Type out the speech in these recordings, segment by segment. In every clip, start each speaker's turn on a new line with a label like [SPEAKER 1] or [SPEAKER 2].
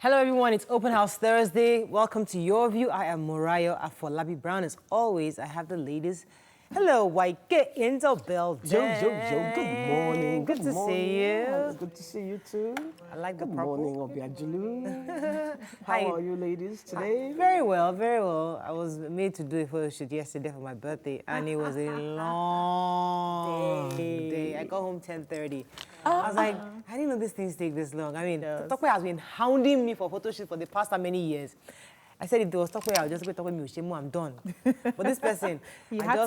[SPEAKER 1] Hello everyone, it's Open House Thursday. Welcome to Your View. I am Morayo Afolabi Brown. As always, I have the ladies. Hello, Waike in the building.
[SPEAKER 2] Joe, good morning.
[SPEAKER 1] Good to see you.
[SPEAKER 2] It's good to see you too.
[SPEAKER 1] I like the
[SPEAKER 2] good
[SPEAKER 1] purple.
[SPEAKER 2] morning, Obiajulu. How are you ladies today?
[SPEAKER 1] Very well, very well. I was made to do a photo shoot yesterday for my birthday, and it was a long day. I got home 10:30. I was like, I didn't know these things take this long. I mean, Tokwe has been hounding me for photo shoots for the past how many years. I said if there was Tokwe, I'll just go Tokwe Miushemu, I'm done. But this person, I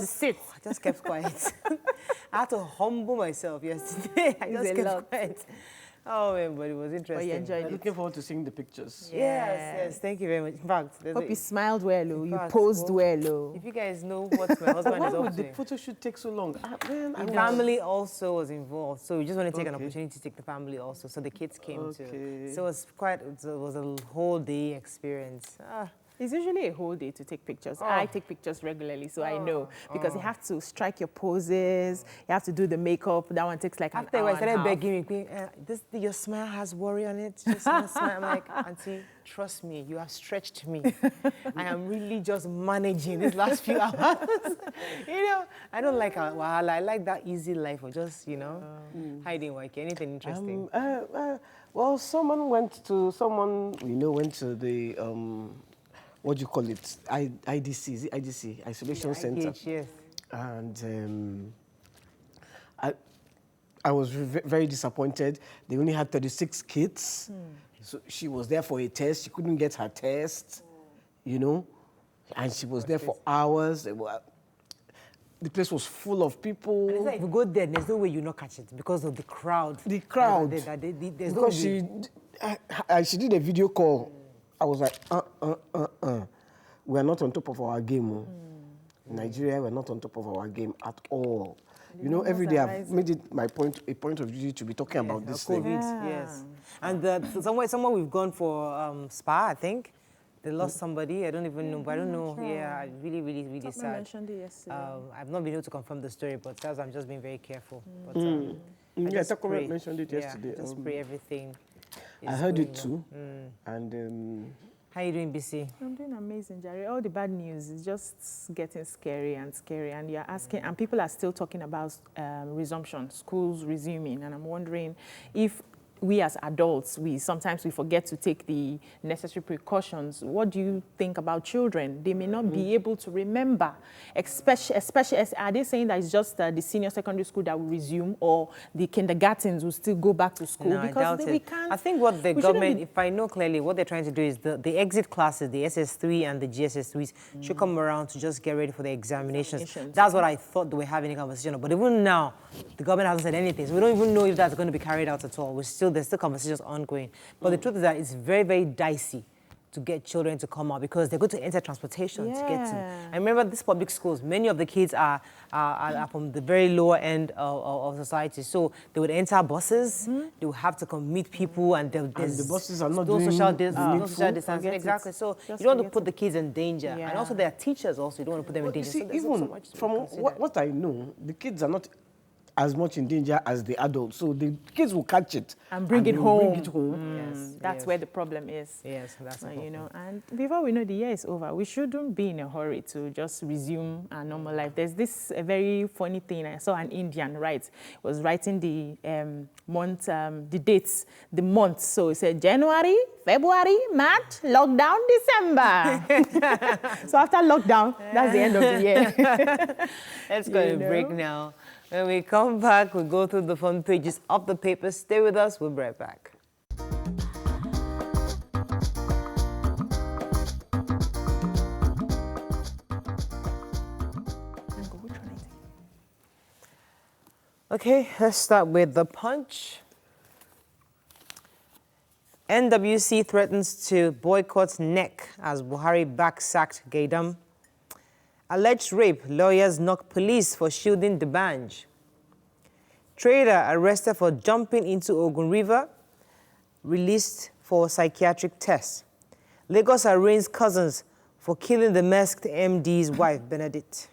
[SPEAKER 1] just kept quiet. I had to humble myself yesterday. I just kept quiet. Oh man, but it was interesting.
[SPEAKER 2] But you enjoyed it. Looking forward to seeing the pictures.
[SPEAKER 1] Yes, thank you very much. In fact,
[SPEAKER 3] hope you smiled well, you posed well.
[SPEAKER 1] If you guys know what my husband is up to.
[SPEAKER 2] Why would the photo shoot take so long?
[SPEAKER 1] The family also was involved, so we just want to take an opportunity to take the family also. So the kids came too. So it was a whole day experience.
[SPEAKER 3] It's usually a whole day to take pictures. I take pictures regularly, so I know. Because you have to strike your poses, you have to do the makeup. That one takes like an hour
[SPEAKER 1] I started begging me, your smile has worry on it. Just smile. I'm like, Auntie, trust me, you have stretched me. I am really just managing these last few hours. I don't like wahala. I like that easy life of just, hiding work. Anything interesting?
[SPEAKER 2] Well, someone went to the what do you call it? IDC, is it IDC? Isolation Center.
[SPEAKER 1] Yes.
[SPEAKER 2] And I was very disappointed. They only had 36 kids. So she was there for a test. She couldn't get her test, and she was there for hours. The place was full of people.
[SPEAKER 1] And it's like if you go there, there's no way you not catch it because of the crowd.
[SPEAKER 2] The crowd.
[SPEAKER 1] There's
[SPEAKER 2] because she did a video call. I was like, we are not on top of our game. In Nigeria, we're not on top of our game at all. Every day I've made it a point of duty to be talking about this
[SPEAKER 1] COVID,
[SPEAKER 2] thing.
[SPEAKER 1] yes. And somewhere we've gone for spa, I think. They lost somebody. I don't even know. But I don't know. Yeah, really, really, really sad.
[SPEAKER 3] mentioned it yesterday.
[SPEAKER 1] I've not been able to confirm the story, but I'm just being very careful. But,
[SPEAKER 2] Takome mentioned it yesterday.
[SPEAKER 1] Just pray everything.
[SPEAKER 2] I heard it too. And
[SPEAKER 1] how are you doing, BC?
[SPEAKER 3] I'm doing amazing, Jerry. All the bad news is just getting scary, and you're asking, and people are still talking about resumption, schools resuming, and I'm wondering if we as adults, sometimes we forget to take the necessary precautions. What do you think about children? They may not be able to remember, especially as, are they saying that it's just the senior secondary school that will resume, or the kindergartens will still go back to school?
[SPEAKER 1] No,
[SPEAKER 3] because
[SPEAKER 1] we can't. I think what the government, if I know clearly, what they're trying to do is the exit classes, the SS3 and the GSS3s, should come around to just get ready for the examinations. That's what I thought they were having a conversation about. But even now, the government hasn't said anything. So we don't even know if that's going to be carried out at all. There's still conversations ongoing. But the truth is that it's very, very dicey to get children to come out because they're going to enter transportation to get to. I remember these public schools, many of the kids are from the very lower end of society. So they would enter buses, they would have to come meet people, and the
[SPEAKER 2] buses are not
[SPEAKER 1] doing
[SPEAKER 2] social
[SPEAKER 1] distance. Exactly. So you don't want to put the kids in danger. And also there are teachers also, you don't want to put them in danger.
[SPEAKER 2] See, even from what I know, the kids are not as much in danger as the adults. So the kids will catch it
[SPEAKER 3] and bring it home.
[SPEAKER 1] Yes,
[SPEAKER 3] that's where the problem is.
[SPEAKER 1] Yes, that's the problem.
[SPEAKER 3] And before we know the year is over, we shouldn't be in a hurry to just resume our normal life. There's this very funny thing. I saw an Indian was writing the month, the dates, the months. So it said January, February, March, lockdown, December. So after lockdown, that's the end of the year.
[SPEAKER 1] Let's go to break now. When we come back, we'll go through the front pages of the paper. Stay with us. We'll be right back. Okay, let's start with the Punch. NWC threatens to boycott NEC as Buhari back-sacked Gaidam. Alleged rape, lawyers knock police for shielding the Banj. Trader arrested for jumping into Ogun River, released for psychiatric tests. Lagos arraigns cousins for killing the masked MD's wife, Benedict.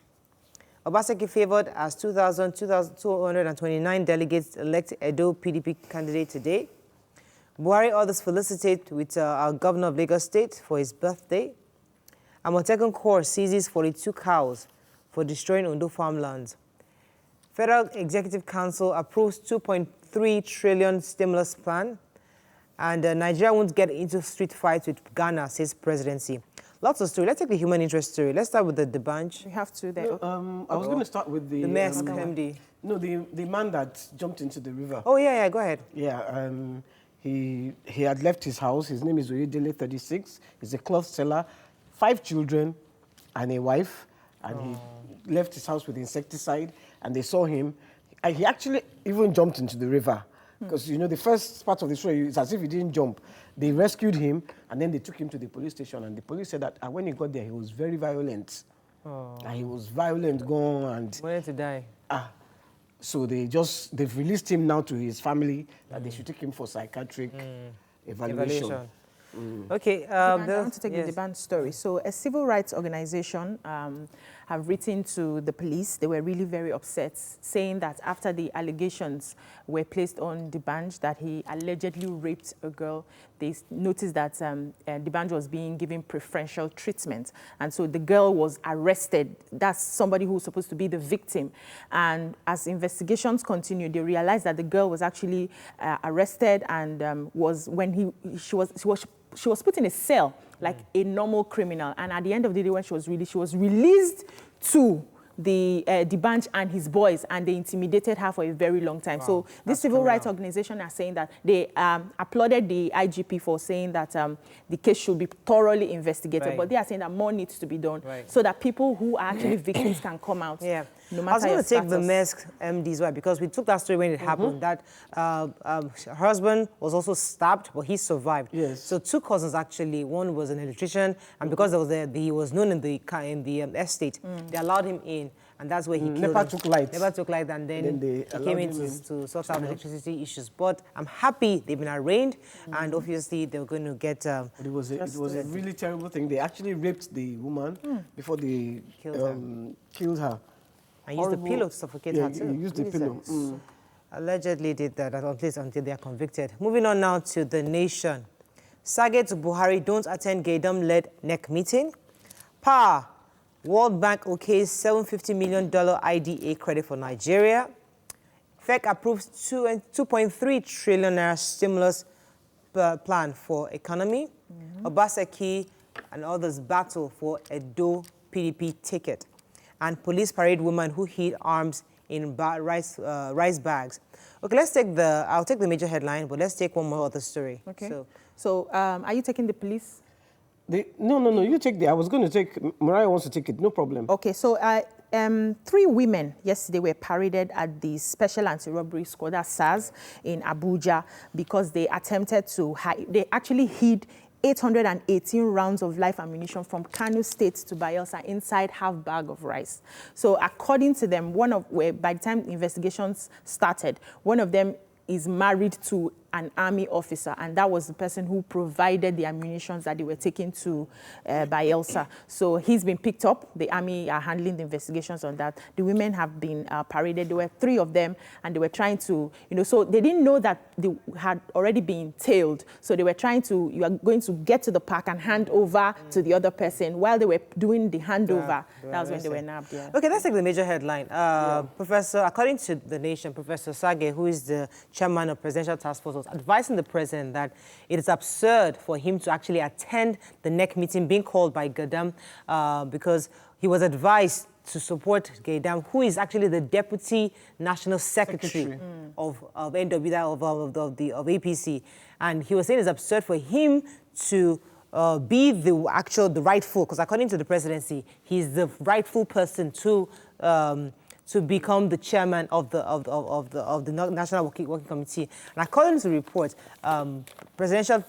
[SPEAKER 1] Obaseki favored as 2,229 delegates elect Edo PDP candidate today. Buhari others felicitate with our governor of Lagos State for his birthday. Amotekun Corps seizes 42 cows for destroying Ondo farmlands. Federal Executive Council approves 2.3 trillion stimulus plan. And Nigeria won't get into street fights with Ghana, says presidency. Lots of story. Let's take the human interest story. Let's start with the bunch.
[SPEAKER 3] We have to there.
[SPEAKER 2] No, I was going to start with the
[SPEAKER 1] Maersk MD.
[SPEAKER 2] No, the man that jumped into the river.
[SPEAKER 1] Oh, yeah, go ahead.
[SPEAKER 2] Yeah, he had left his house. His name is Oyedele, 36. He's a cloth seller, 5 children and a wife. And he left his house with insecticide, and they saw him. And he actually even jumped into the river. Because, you know, the first part of the story is as if he didn't jump. They rescued him, and then they took him to the police station. And the police said that when he got there, he was very violent. And he was violent, gone, and...
[SPEAKER 1] Wanted to die.
[SPEAKER 2] So they've released him now to his family, that they should take him for psychiatric evaluation.
[SPEAKER 1] Okay.
[SPEAKER 3] I want to take the Deban story. So a civil rights organization have written to the police. They were really very upset, saying that after the allegations were placed on Debanj that he allegedly raped a girl, they noticed that Debanj was being given preferential treatment. And so the girl was arrested. That's somebody who's supposed to be the victim. And as investigations continued, they realized that the girl was actually arrested and she was put in a cell like a normal criminal. And at the end of the day, when she was released to the Debanj and his boys, and they intimidated her for a very long time. Wow, so this civil rights organization are saying that they applauded the IGP for saying that the case should be thoroughly investigated, but they are saying that more needs to be done so that people who are actually victims can come out. Yeah. No matter
[SPEAKER 1] I was going to take the Maersk MD's way, because we took that story when it happened, that her husband was also stabbed, but he survived.
[SPEAKER 2] Yes.
[SPEAKER 1] So 2 cousins, actually. One was an electrician, and because he was known in the estate, they allowed him in, and that's where he killed
[SPEAKER 2] Never took light.
[SPEAKER 1] Never took light, and then
[SPEAKER 2] they
[SPEAKER 1] he came in to sort out electricity issues. But I'm happy they've been arraigned, and obviously they're going to get...
[SPEAKER 2] It was a really terrible thing. They actually raped the woman before they killed her.
[SPEAKER 1] And used the pillow to suffocate her too.
[SPEAKER 2] Used the pillow.
[SPEAKER 1] Allegedly did that, at least until they are convicted. Moving on now to The Nation. Sage to Buhari, don't attend Gaydam-led NEC meeting. World Bank okays $750 million IDA credit for Nigeria. FEC approves 2.3 trillion naira stimulus plan for economy. Obaseki and others battle for Edo PDP ticket. And police parade woman who hid arms in rice bags. Okay, I'll take the major headline, but let's take one more other story.
[SPEAKER 3] Okay. So are you taking the police?
[SPEAKER 2] No, you take I was going to take, Mariah wants to take it, no problem.
[SPEAKER 3] Okay, so 3 women yesterday were paraded at the Special Anti-Robbery Squad, that's SARS, in Abuja, because they attempted to they actually hid 818 rounds of live ammunition from Kano State to Bayelsa inside half bag of rice. So according to them, by the time investigations started, one of them is married to an army officer, and that was the person who provided the ammunition that they were taking to Bayelsa. So he's been picked up. The army are handling the investigations on that. The women have been paraded. There were 3 of them, and they were trying to, so they didn't know that they had already been tailed. So they were trying to, you are going to get to the park and hand over to the other person. While they were doing the handover, that was when they were nabbed. Yeah.
[SPEAKER 1] Okay, let's take the major headline. Professor, according to The Nation, Professor Sage, who is the chairman of Presidential Task Force, was advising the president that it is absurd for him to actually attend the NEC meeting being called by Gaydam because he was advised to support Gaydam, who is actually the Deputy National Secretary of NW, of APC. And he was saying it's absurd for him to be the rightful, because according to the presidency, he's the rightful person to become the chairman of the National Working Committee. And according to the report, Presidential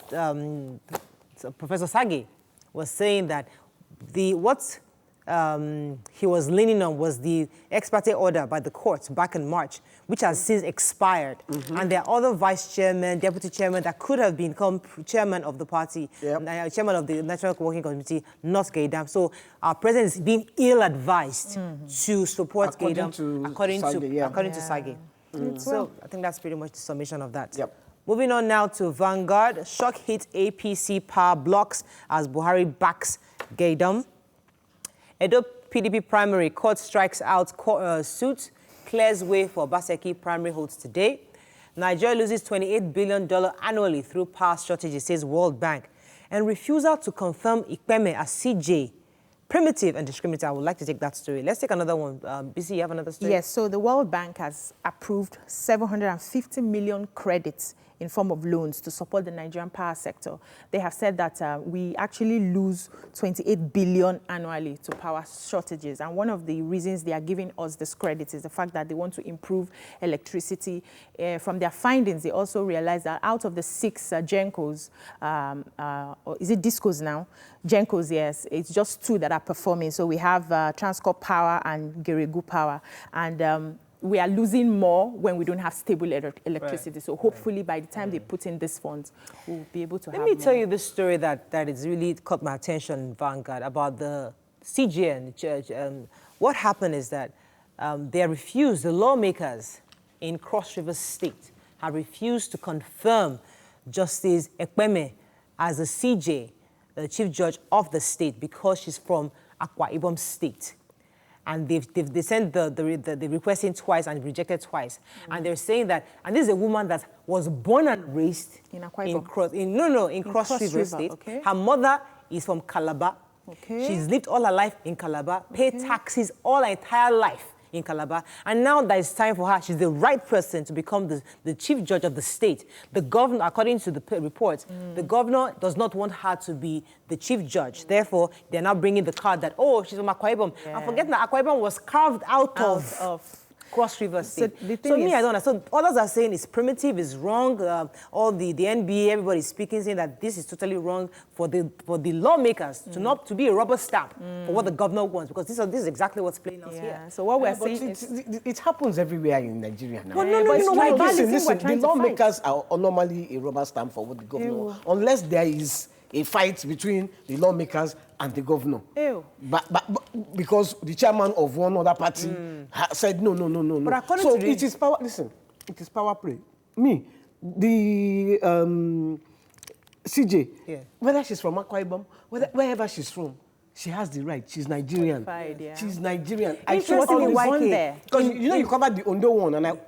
[SPEAKER 1] Professor Sage was saying that what he was leaning on was the ex parte order by the court back in March, which has since expired. And there are other vice chairmen, deputy chairmen that could have become chairman of the party, chairman of the National Working Committee, not Gaydam. So our president is being ill-advised to support Gaydam, according to Sage. So I think that's pretty much the summation of that.
[SPEAKER 2] Yep.
[SPEAKER 1] Moving on now to Vanguard. Shock hit APC power blocks as Buhari backs Gaydam. Edo PDP primary court strikes out suit, clears way for Obaseki primary holds today. Nigeria loses $28 billion annually through power shortages, says World Bank. And refusal to confirm Ikpeme as CJ. Primitive and discriminatory. I would like to take that story. Let's take another one. BC, you have another story?
[SPEAKER 3] Yes, so the World Bank has approved 750 million credits in form of loans to support the Nigerian power sector. They have said that we actually lose 28 billion annually to power shortages. And one of the reasons they are giving us this credit is the fact that they want to improve electricity. From their findings, they also realized that out of the 6 GENCOs, or is it DISCOs now? GENCOs, yes, it's just 2 that are performing. So we have Transcorp Power and Geregu Power. And we are losing more when we don't have stable electricity. Right. So hopefully by the time they put in these funds, we'll be able to have
[SPEAKER 1] Let me tell you this story that has really caught my attention in Vanguard about the CJ and the church. What happened is that they refused, the lawmakers in Cross River State have refused to confirm Justice Ekpeme as a CJ, the chief judge of the state, because she's from Akwa Ibom State. And they sent the request in twice and rejected twice. And they're saying that, and this is a woman that was born and raised in Cross River State. Okay. Her mother is from Calabar. Okay. She's lived all her life in Calabar, paid taxes all her entire life in Calabar. And now that it's time for her, she's the right person to become the chief judge of the state. The governor, according to the reports, the governor does not want her to be the chief judge. Therefore, they're now bringing the card that, oh, she's from Akwa Ibom. Yeah. And forget that Akwa Ibom was carved out of Cross River State. So me, I don't know. So others are saying it's primitive, it's wrong. All the NBA, everybody's speaking, saying that this is totally wrong for the lawmakers to be a rubber stamp for what the governor wants, because this is exactly what's playing out here.
[SPEAKER 3] So what we're saying is
[SPEAKER 2] it happens everywhere in Nigeria now.
[SPEAKER 1] Well, no.
[SPEAKER 2] Listen, the lawmakers are normally a rubber stamp for what the governor wants, unless there is a fight between the lawmakers and the governor. But because the chairman of one other party said no.
[SPEAKER 1] But
[SPEAKER 2] so it is power. Listen, it is power play. Me, the CJ, whether she's from Akwa Ibom, wherever she's from, she has the right. She's Nigerian. She's Nigerian.
[SPEAKER 1] Interestingly, why there?
[SPEAKER 2] Because you covered the Ondo one, and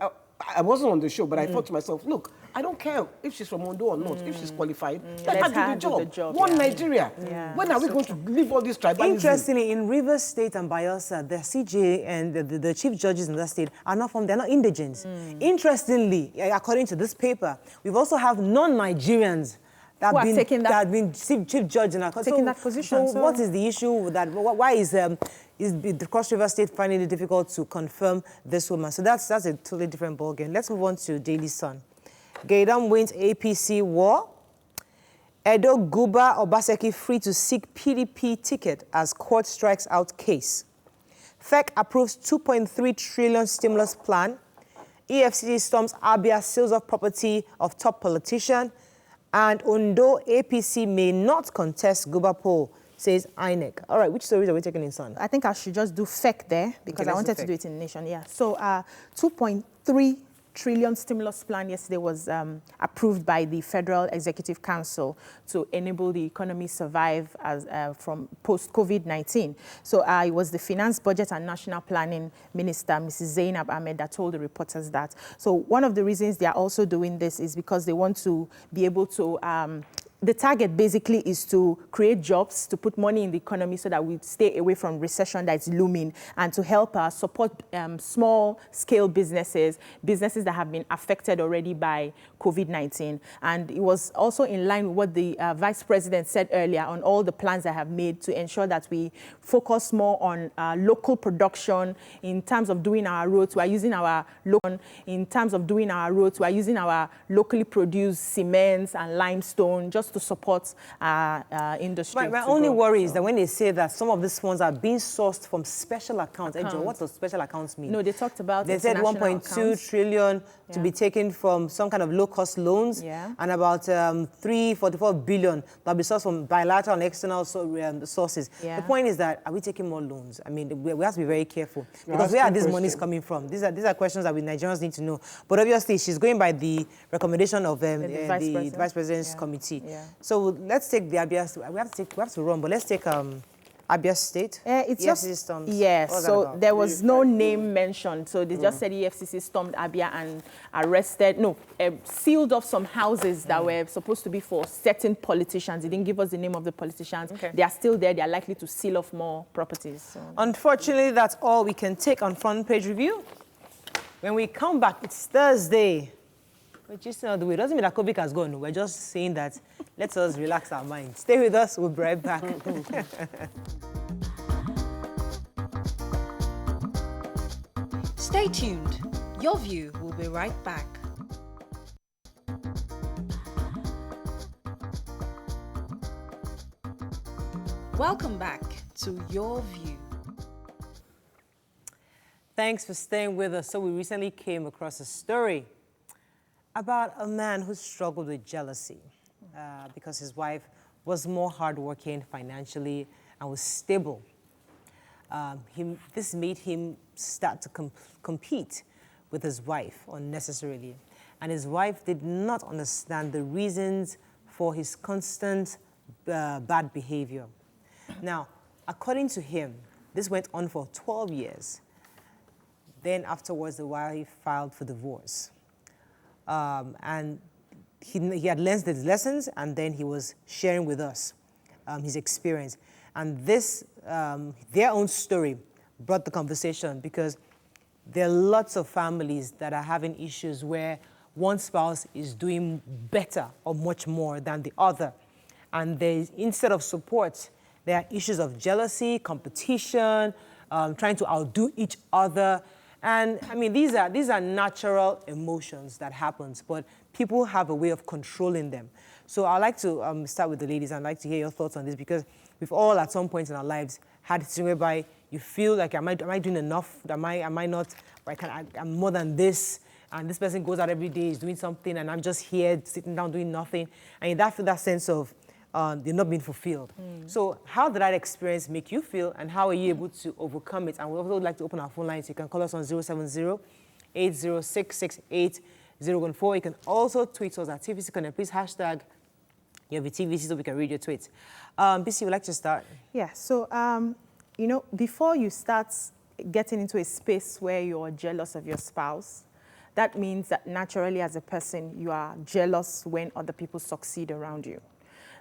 [SPEAKER 2] I wasn't on the show, but I thought to myself, look, I don't care if she's from Ondo or not, if she's qualified, let her do the job. One Nigeria. When are we going to leave all this tribalism?
[SPEAKER 1] Interestingly, in Rivers State and Bayelsa, the CJ and the chief judges in that state are not they're not indigents. Interestingly, according to this paper, we've also have non-Nigerians that have been chief judge in our country.
[SPEAKER 3] Taking that position.
[SPEAKER 1] So what is the issue with that? Why is the Cross River State finding it difficult to confirm this woman? So that's a totally different ballgame. Let's move on to Daily Sun. Gaydam wins APC war. Edo Guba Obaseki free to seek PDP ticket as court strikes out case. FEC approves 2.3 trillion stimulus plan. EFCC storms Abia sales of property of top politician. And Ondo APC may not contest Guba poll, says INEC. All right, which stories are we taking in Sun?
[SPEAKER 3] I think I should just do FEC there because I wanted to do it in Nation. Yeah. So 2.3 trillion stimulus plan yesterday was approved by the Federal Executive Council to enable the economy survive as from post-COVID-19. So it was the Finance, Budget and National Planning Minister, Mrs. Zainab Ahmed, that told the reporters that. So one of the reasons they are also doing this is because they want to be able to the target basically is to create jobs, to put money in the economy so that we stay away from recession that's looming, and to help support small-scale businesses that have been affected already by COVID-19. And it was also in line with what the Vice President said earlier on all the plans I have made to ensure that we focus more on local production. In terms of doing our roads, we are using our local. In terms of doing our roads, we are using our locally produced cements and limestone just just to support our industry.
[SPEAKER 1] My only worry is that when they say that some of these funds are being sourced from special accounts, what does special accounts mean?
[SPEAKER 3] No, they talked about
[SPEAKER 1] They said 1.2 trillion to be taken from some kind of low-cost loans, and about 344 billion that will be sourced from bilateral and external sources. The point is that, are we taking more loans? I mean, we have to be very careful, because where are these monies coming from? These are questions that we Nigerians need to know. But obviously, she's going by the recommendation of the Vice President's committee. So let's take the Abia. We have to run, but let's take Abia State.
[SPEAKER 3] It's just so there was no name mentioned. So they just said EFCC stormed Abia and sealed off some houses that were supposed to be for certain politicians. They didn't give us the name of the politicians. They are still there. They are likely to seal off more properties. So.
[SPEAKER 1] Unfortunately, that's all we can take on Front Page Review. When we come back, it's Thursday. Which is not the way. It doesn't mean that COVID has gone. We're just saying that let us relax our minds. Stay with us. We'll be right back.
[SPEAKER 4] Stay tuned. Your View will be right back. Welcome back to Your View.
[SPEAKER 1] Thanks for staying with us. So we recently came across a story about a man who struggled with jealousy because his wife was more hardworking financially and was stable. This made him start to compete with his wife unnecessarily. And his wife did not understand the reasons for his constant bad behavior. Now, according to him, this went on for 12 years. Then afterwards, the wife filed for divorce. And he had learned his lessons, and then he was sharing with us his experience. And this, their own story brought the conversation, because there are lots of families that are having issues where one spouse is doing better or much more than the other. And instead of support, there are issues of jealousy, competition, trying to outdo each other. And I mean, these are natural emotions that happens, but people have a way of controlling them. So I'd like to start with the ladies. I'd like to hear your thoughts on this, because we've all at some point in our lives had a situation whereby you feel like, am I doing enough? Am I not? I'm more than this. And this person goes out every day, is doing something, and I'm just here sitting down doing nothing. And you feel that sense of they're not being fulfilled. So how did that experience make you feel, and how are you able to overcome it? And we also would like to open our phone lines. You can call us on 070-8066-8014. You can also tweet us at TVC Connect. Please hashtag your TVC so we can read your tweets. BC, would like to start?
[SPEAKER 3] Yeah, so, you know, before you start getting into a space where you're jealous of your spouse, that means that naturally as a person, you are jealous when other people succeed around you.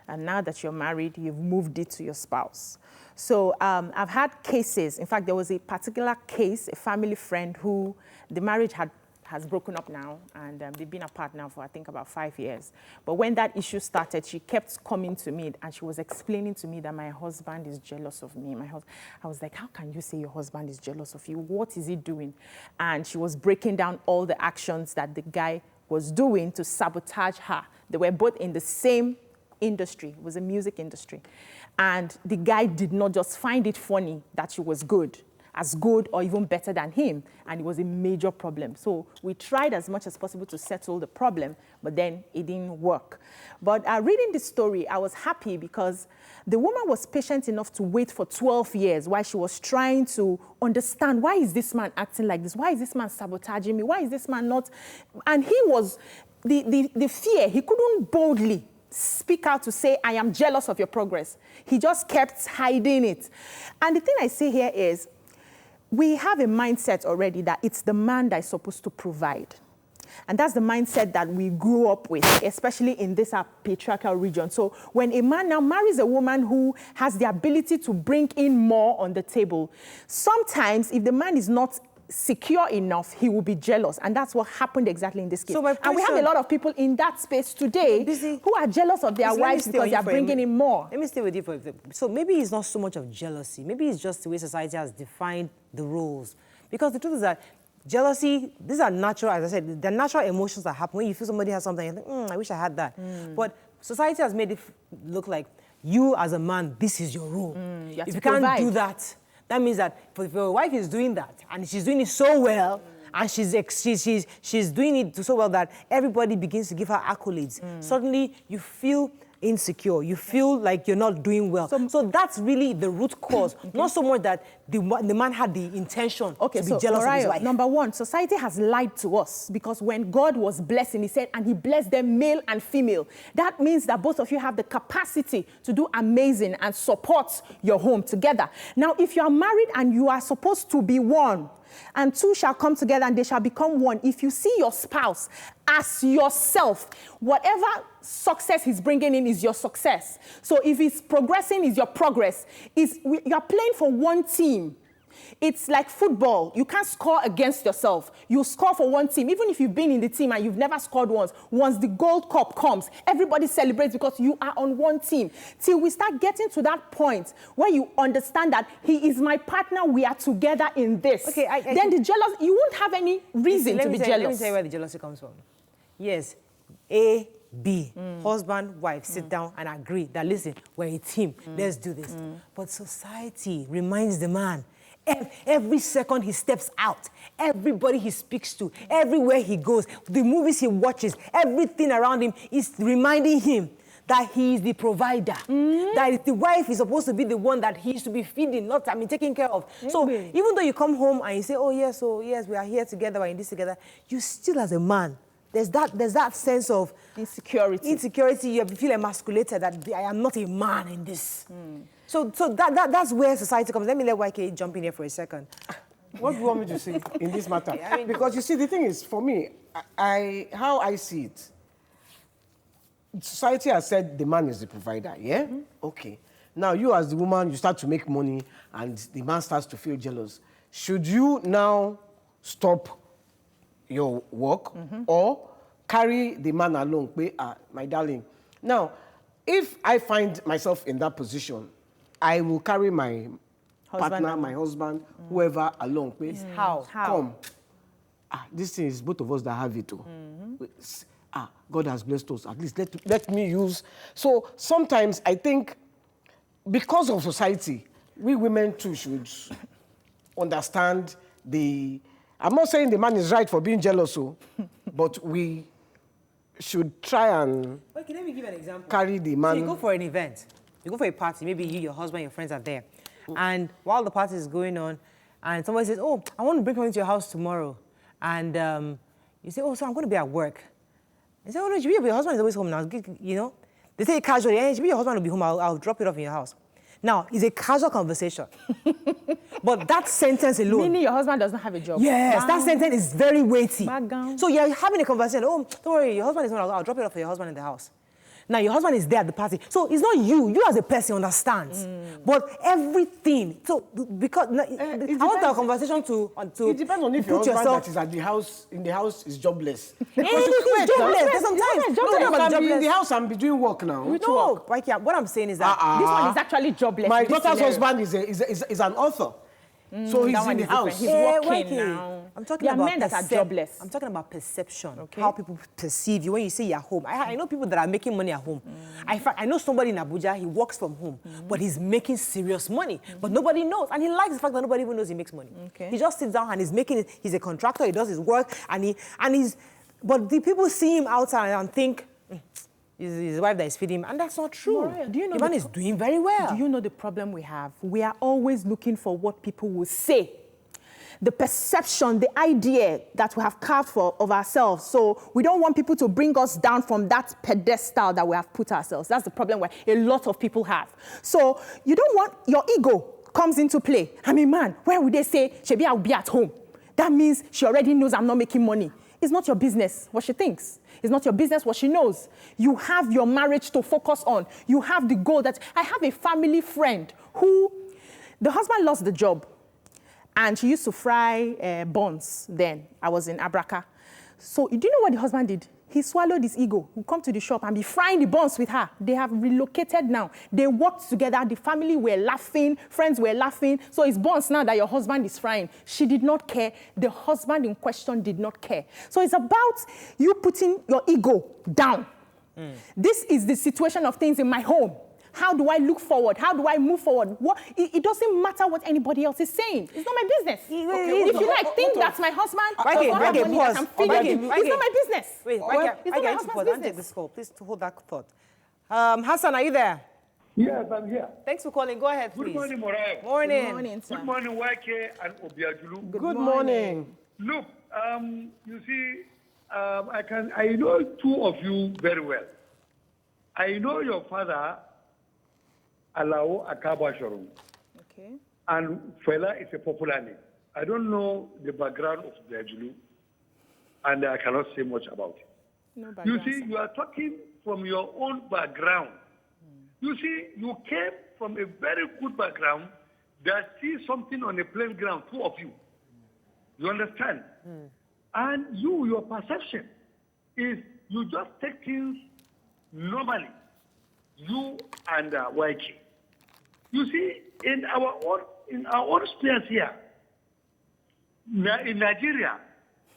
[SPEAKER 3] And now that you're married, you've moved it to your spouse. So I've had cases. In fact, there was a particular case, a family friend who the marriage has broken up now, and they've been apart now for, I think, about 5 years. But when that issue started, she kept coming to me, and she was explaining to me that my husband is jealous of me. I was like, how can you say your husband is jealous of you? What is he doing? And she was breaking down all the actions that the guy was doing to sabotage her. They were both in the same industry. It was a music industry. And the guy did not just find it funny that she was good, as good or even better than him, and it was a major problem. So we tried as much as possible to settle the problem, but then it didn't work. But reading this story, I was happy because the woman was patient enough to wait for 12 years while she was trying to understand, why is this man acting like this? Why is this man sabotaging me? Why is this man not? And he was, the fear, he couldn't boldly speak out to say, I am jealous of your progress. He just kept hiding it. And the thing I say here is, we have a mindset already that it's the man that is supposed to provide. And that's the mindset that we grew up with, especially in this patriarchal region. So when a man now marries a woman who has the ability to bring in more on the table, sometimes if the man is not secure enough, he will be jealous. And that's what happened exactly in this case. So and we have a lot of people in that space today who are jealous of their wives because they are bringing in more.
[SPEAKER 1] Let me stay with you for a bit. So maybe it's not so much of jealousy. Maybe it's just the way society has defined the roles. Because the truth is that jealousy, these are natural, as I said, they're natural emotions that happen. When you feel somebody has something, you think, I wish I had that. But society has made it look like you as a man, this is your role.
[SPEAKER 3] You have
[SPEAKER 1] if
[SPEAKER 3] to
[SPEAKER 1] you can't
[SPEAKER 3] provide.
[SPEAKER 1] do that, that means that if your wife is doing that and she's doing it so well, and she's doing it so well that everybody begins to give her accolades, suddenly you feel insecure. You feel like you're not doing well. So that's really the root cause. Not so much that the man had the intention to be jealous of his wife.
[SPEAKER 3] Number one, society has lied to us because when God was blessing, he said, and he blessed them male and female. That means that both of you have the capacity to do amazing and support your home together. Now, if you are married and you are supposed to be one, and two shall come together and they shall become one. If you see your spouse as yourself, whatever success he's bringing in is your success. So if he's progressing, is your progress. You're playing for one team. It's like football. You can't score against yourself. You score for one team. Even if you've been in the team and you've never scored once, once the Gold Cup comes, everybody celebrates because you are on one team. Till we start getting to that point where you understand that he is my partner, we are together in this.
[SPEAKER 1] Okay,
[SPEAKER 3] then the jealous, you won't have any reason to be jealous.
[SPEAKER 1] Let me tell you where the jealousy comes from. Yes, A, B, husband, wife, sit down and agree that, listen, we're a team, let's do this. But society reminds the man, every second he steps out, everybody he speaks to, everywhere he goes, the movies he watches, everything around him is reminding him that he is the provider. That the wife is supposed to be the one that he is to be feeding, not, taking care of. So even though you come home and you say, oh yes, we are here together, we're in this together, you still as a man, there's that sense of insecurity. You feel emasculated that I am not a man in this. So that's where society comes. Let me let YK jump in here for a second.
[SPEAKER 2] What do you want me to say in this matter? Because you see, the thing is, for me, how I see it, society has said the man is the provider, yeah? Okay. Now, you as the woman, you start to make money and the man starts to feel jealous. Should you now stop your work or carry the man along? My darling. Now, if I find myself in that position, I will carry my partner, my husband, whoever along.
[SPEAKER 1] How?
[SPEAKER 2] Come. This thing is both of us that have it. God has blessed us. At least let me use. So sometimes I think because of society, we women too should understand I'm not saying the man is right for being jealous, but we should try and
[SPEAKER 1] Okay, let me give an example.
[SPEAKER 2] Carry the man.
[SPEAKER 1] So you go for an event, you go for a party, maybe you, your husband, your friends are there. And while the party is going on, and somebody says, oh, I want to bring something to your house tomorrow. And you say, oh, so I'm going to be at work. They say, oh, no, your husband is always home now. You know? They say casually, hey, your husband will be home, I'll drop it off in your house. Now, it's a casual conversation. But that sentence alone...
[SPEAKER 3] Meaning your husband doesn't have a job.
[SPEAKER 1] Yes, that sentence is very weighty.
[SPEAKER 3] Background.
[SPEAKER 1] So you're having a conversation, oh, don't worry, your husband is home, I'll drop it off for your husband in the house. Now, your husband is there at the party. So it's not you as a person understands. But everything. So, because I want our conversation to
[SPEAKER 2] it depends on if your husband that is at the house, in the house is jobless.
[SPEAKER 1] He's jobless. There's sometimes.
[SPEAKER 2] You can be in the house and be doing work now.
[SPEAKER 1] No, what I'm saying is that
[SPEAKER 3] this one is actually jobless.
[SPEAKER 2] My daughter's husband is an author. So he's in the house.
[SPEAKER 3] He's working now.
[SPEAKER 1] I'm talking about
[SPEAKER 3] men that are jobless.
[SPEAKER 1] I'm talking about perception, how people perceive you when you say you're home. I know people that are making money at home. I know somebody in Abuja, he works from home, but he's making serious money. But nobody knows. And he likes the fact that nobody even knows he makes money. He just sits down and he's making it. He's a contractor, he does his work, but the people see him outside and think, it's his wife that is feeding him, and that's not true.
[SPEAKER 3] Maria, do you know
[SPEAKER 1] the man is doing very well.
[SPEAKER 3] Do you know the problem we have? We are always looking for what people will say. The perception, the idea that we have carved of ourselves. So we don't want people to bring us down from that pedestal that we have put ourselves. That's the problem where a lot of people have. So you don't want your ego comes into play. I'm a man. Where would they say, Shebi, I'll be at home? That means she already knows I'm not making money. It's not your business what she thinks. It's not your business what she knows. You have your marriage to focus on. You have the goal that... I have a family friend who... The husband lost the job. And she used to fry buns then. I was in Abraka. So do you know what the husband did? He swallowed his ego. He'll come to the shop and be frying the buns with her. They have relocated now. They worked together. The family were laughing. Friends were laughing. So it's buns now that your husband is frying. She did not care. The husband in question did not care. So it's about you putting your ego down This is the situation of things in my home. How do I look forward? How do I move forward? It doesn't matter what anybody else is saying. It's not my business. If you like, think that's my husband.
[SPEAKER 1] Pause.
[SPEAKER 3] It's not my business.
[SPEAKER 1] Wait,
[SPEAKER 3] it's not my husband's business.
[SPEAKER 1] Take this call. Please hold that thought. Hassan, are you there?
[SPEAKER 5] Yes, I'm here.
[SPEAKER 1] Thanks for calling. Go ahead, please.
[SPEAKER 5] Good morning, Morale.
[SPEAKER 1] Morning.
[SPEAKER 3] Good morning, sir.
[SPEAKER 5] Good morning, YK and Obiajulu.
[SPEAKER 2] Good morning.
[SPEAKER 5] Look, you see, I know two of you very well. I know your father, Alao Akabashorum.
[SPEAKER 3] Okay.
[SPEAKER 5] And Fela is a popular name. I don't know the background of Obiajulu, and I cannot say much about it.
[SPEAKER 3] No
[SPEAKER 5] You
[SPEAKER 3] background,
[SPEAKER 5] see,
[SPEAKER 3] sir.
[SPEAKER 5] you are talking from your own background. You see, you came from a very good background that sees something on a plain ground, two of you. You understand? And your perception is you just take things normally, you and YK. You see, in our own space here, in Nigeria,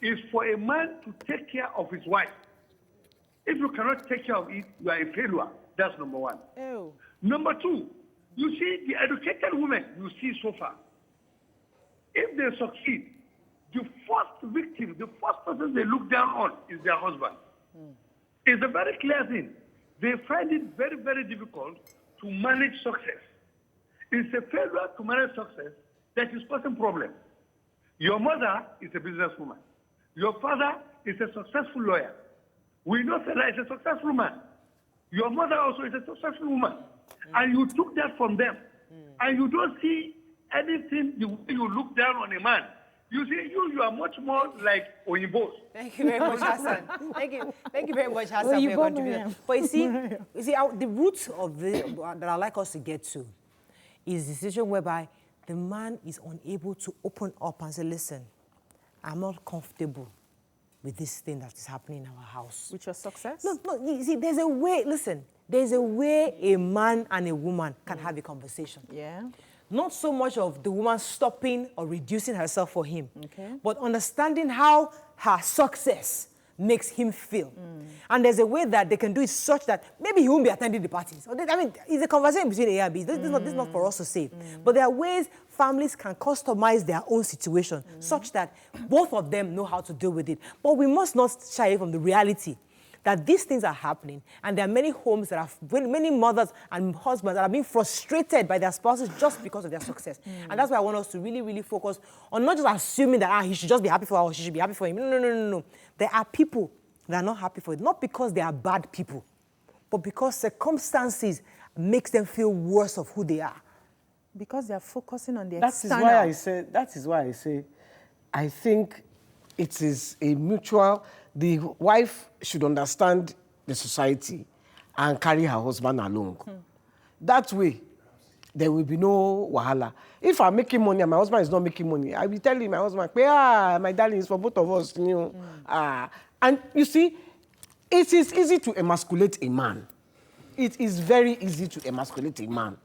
[SPEAKER 5] is for a man to take care of his wife. If you cannot take care of it, you are a failure. That's number one.
[SPEAKER 3] Oh.
[SPEAKER 5] Number two, you see the educated women you see so far. If they succeed, the first victim, the first person they look down on is their husband. It's a very clear thing. They find it very, very difficult to manage success. It's a failure to manage success that is causing problems. Your mother is a businesswoman. Your father is a successful lawyer. We know Fela is a successful man. Your mother also is a successful woman. And you took that from them. And you don't see anything the way you look down on a man. You see, you are much more like Oyinbos.
[SPEAKER 1] Thank you very much, Hassan. Thank you very much, Hassan, for your contribution. But you see, the root of that I'd like us to get to is the situation whereby the man is unable to open up and say, listen, I'm not comfortable with this thing that is happening in our house.
[SPEAKER 3] With your success?
[SPEAKER 1] No, you see, there's a way, listen, there's a way a man and a woman can have a conversation.
[SPEAKER 3] Yeah.
[SPEAKER 1] Not so much of the woman stopping or reducing herself for him,
[SPEAKER 3] Okay.
[SPEAKER 1] but understanding how her success makes him feel. And there's a way that they can do it such that maybe he won't be attending the parties. I mean, it's a conversation between A and B. This is not for us to say. But there are ways families can customize their own situation such that both of them know how to deal with it. But we must not shy away from the reality that these things are happening, and there are many homes that have, many mothers and husbands that are being frustrated by their spouses just because of their success. And that's why I want us to really, really focus on not just assuming that he should just be happy for her or she should be happy for him. No. There are people that are not happy for it, not because they are bad people, but because circumstances makes them feel worse of who they are.
[SPEAKER 3] Because they are focusing on the
[SPEAKER 2] That
[SPEAKER 3] external.
[SPEAKER 2] is why I say, I think it is a mutual. The wife should understand the society and carry her husband along. That way, there will be no wahala. If I'm making money and my husband is not making money, I will tell my husband, my darling, it's for both of us. And you see, it is easy to emasculate a man. It is very easy to emasculate a man.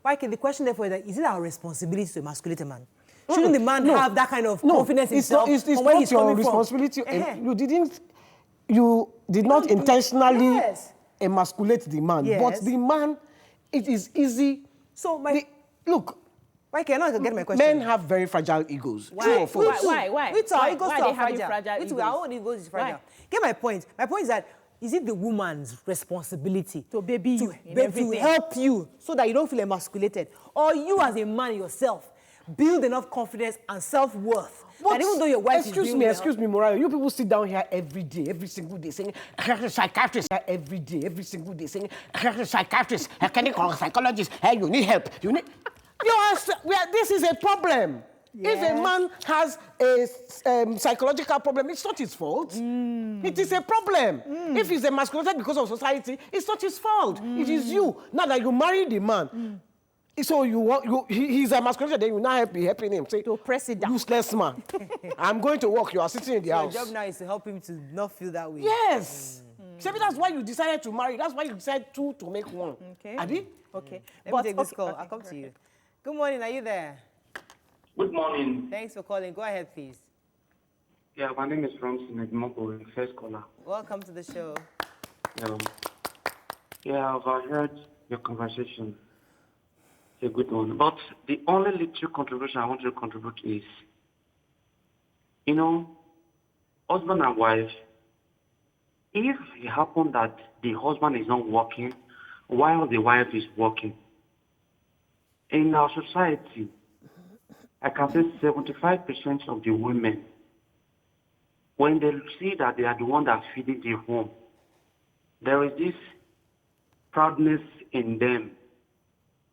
[SPEAKER 1] Why? The question therefore is that, is it our responsibility to emasculate a man? Shouldn't the man have that kind of confidence in himself?
[SPEAKER 2] It's
[SPEAKER 1] on
[SPEAKER 2] not
[SPEAKER 1] where he's
[SPEAKER 2] your
[SPEAKER 1] coming
[SPEAKER 2] responsibility.
[SPEAKER 1] From?
[SPEAKER 2] You did not intentionally
[SPEAKER 1] Yes.
[SPEAKER 2] emasculate the man.
[SPEAKER 1] Yes.
[SPEAKER 2] But the man, it is easy.
[SPEAKER 1] So
[SPEAKER 2] Look,
[SPEAKER 1] why can I get my question?
[SPEAKER 2] men have very fragile egos.
[SPEAKER 3] Why?
[SPEAKER 2] True or false?
[SPEAKER 3] Why?
[SPEAKER 1] Which our egos
[SPEAKER 3] Why
[SPEAKER 1] are
[SPEAKER 3] they having
[SPEAKER 1] fragile?
[SPEAKER 3] fragile
[SPEAKER 1] Which
[SPEAKER 3] egos?
[SPEAKER 1] our own egos is fragile.
[SPEAKER 3] Why?
[SPEAKER 1] Get my point. My point is that, is it the woman's responsibility
[SPEAKER 3] To baby you in
[SPEAKER 1] to
[SPEAKER 3] everything?
[SPEAKER 1] help you so that you don't feel emasculated? Or you as a man yourself build enough confidence and self-worth that even though your wife is doing well,
[SPEAKER 2] Excuse me, Morayo. You people sit down here every day, every single day, saying, psychiatrist, every day, every single day, saying, psychiatrist, clinical psychologist, hey, you need help. This is a problem.
[SPEAKER 3] Yes.
[SPEAKER 2] If a man has a psychological problem, it's not his fault. It is a problem. If he's emasculated because of society, it's not his fault. It is you. Now that you married the man, so he's emasculated, then you now be helping him. Say,
[SPEAKER 3] To press it down.
[SPEAKER 2] useless man. I'm going to work. You are sitting in the
[SPEAKER 1] your
[SPEAKER 2] house.
[SPEAKER 1] job now is to help him to not feel that way.
[SPEAKER 2] Yes. Maybe that's why you decided to marry. That's why you decided two to make one.
[SPEAKER 3] Okay.
[SPEAKER 2] Abi?
[SPEAKER 3] Okay.
[SPEAKER 1] Let me take this call. I'll come to you. Good morning. Are you there?
[SPEAKER 6] Good morning.
[SPEAKER 1] Thanks for calling. Go ahead, please.
[SPEAKER 6] Yeah, my name is Ramsey Negmopo, first caller.
[SPEAKER 1] Welcome to the show.
[SPEAKER 6] Yeah, I've heard your conversation. It's a good one. But the only little contribution I want to contribute is, husband and wife, if it happens that the husband is not working while the wife is working, in our society, I can say 75% of the women, when they see that they are the one that's feeding the home, there is this proudness in them.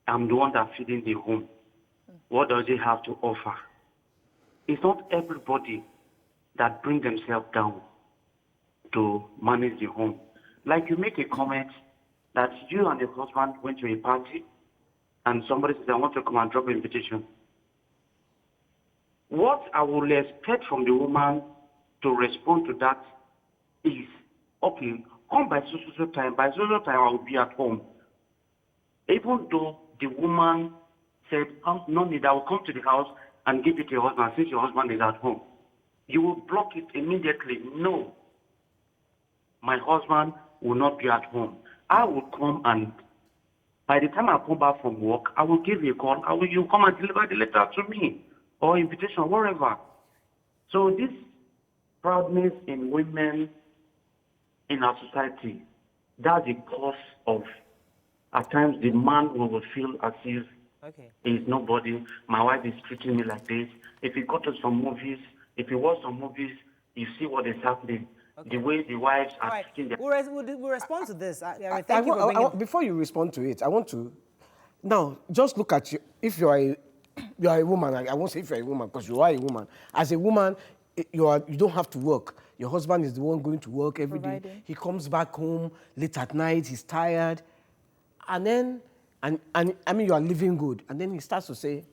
[SPEAKER 6] I'm the one that's feeding the home. What does it have to offer? It's not everybody that brings themselves down to manage the home. Like you make a comment that you and your husband went to a party and somebody says, I want to come and drop an invitation. What I will expect from the woman to respond to that is, okay, come by so time. By so time, I will be at home. Even though the woman said, no need, I will come to the house and give it to your husband since your husband is at home. You will block it immediately. No, my husband will not be at home. I will come, and by the time I come back from work, I will give you a call. You come and deliver the letter to me or invitation, wherever. So this proudness in women in our society, that's the cause of, at times, the man will feel as if he's nobody. My wife is treating me like this. If you go to some movies, if you watch some movies, you see what is happening. The way the wives are treating their...
[SPEAKER 1] We'll respond to this. Thank you for bringing...
[SPEAKER 2] Before you respond to it, I want to... Now, just look at you. If you are a woman, I won't say if you're a woman, because you are a woman. As a woman, you don't have to work. Your husband is the one going to work every day. He comes back home late at night, he's tired. And then, I mean, you are living good. And then he starts to say,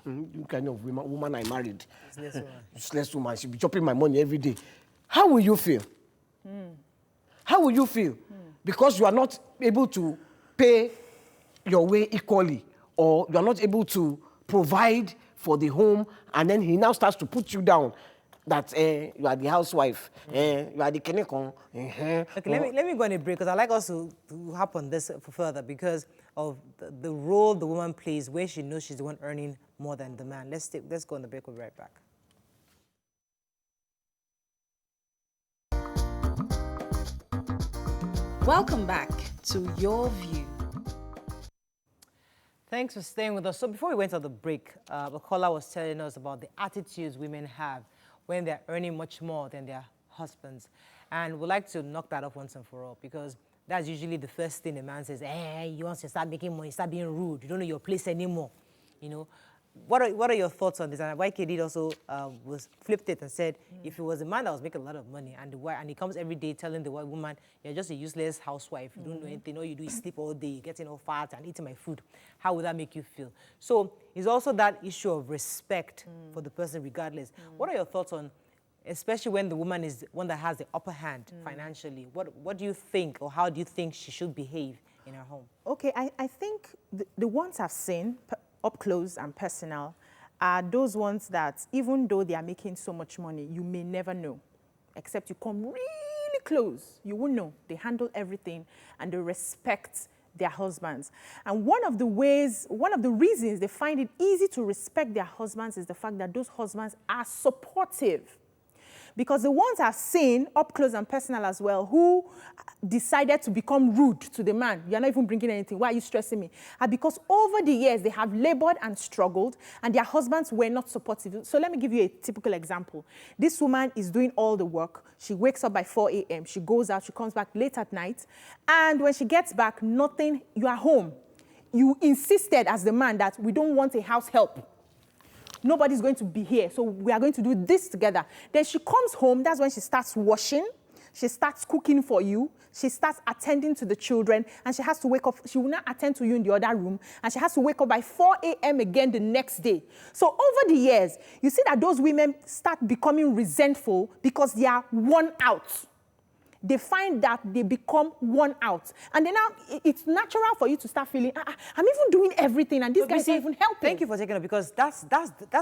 [SPEAKER 2] you kind of woman I married. Useless woman. She'll be chopping my money every day. How will you feel? How will you feel? Because you are not able to pay your way equally, or you are not able to provide for the home, and then he now starts to put you down. That you are the housewife, you are the kenekon.
[SPEAKER 1] Okay, let me go on a break, because I like us to hop on this further because of the role the woman plays where she knows she's the one earning more than the man. Let's go on the break. We'll be right back.
[SPEAKER 4] Welcome back to Your View.
[SPEAKER 1] Thanks for staying with us. So before we went on the break, the caller was telling us about the attitudes women have when they're earning much more than their husbands. And we'd like to knock that off once and for all, because that's usually the first thing a man says, you want to start making money, start being rude, you don't know your place anymore. What are your thoughts on this? And YKD also was flipped it and said, if it was a man that was making a lot of money and he comes every day telling the white woman, you're just a useless housewife, you don't know anything, all you do is sleep all day, you're getting all fat and eating my food, how would that make you feel? So it's also that issue of respect for the person regardless. What are your thoughts on, especially when the woman is one that has the upper hand financially, what do you think, or how do you think she should behave in her home?
[SPEAKER 3] Okay, I think the ones I've seen up close and personal are those ones that even though they are making so much money, you may never know, except you come really close. You won't know. They handle everything and they respect their husbands. And one of the reasons they find it easy to respect their husbands is the fact that those husbands are supportive. Because the ones I've seen, up close and personal as well, who decided to become rude to the man, you're not even bringing anything, why are you stressing me? And because over the years, they have labored and struggled, and their husbands were not supportive. So let me give you a typical example. This woman is doing all the work. She wakes up by 4 a.m. She goes out, she comes back late at night. And when she gets back, nothing, you are home. You insisted as the man that we don't want a house help. Nobody's going to be here, so we are going to do this together. Then she comes home, that's when she starts washing, she starts cooking for you, she starts attending to the children, and she has to wake up, she will not attend to you in the other room, and she has to wake up by 4 a.m. again the next day. So over the years, you see that those women start becoming resentful because they are worn out. They find that they become worn out. And then now it's natural for you to start feeling, I'm even doing everything and this guy's not even helping.
[SPEAKER 1] Thank you for taking it, because that's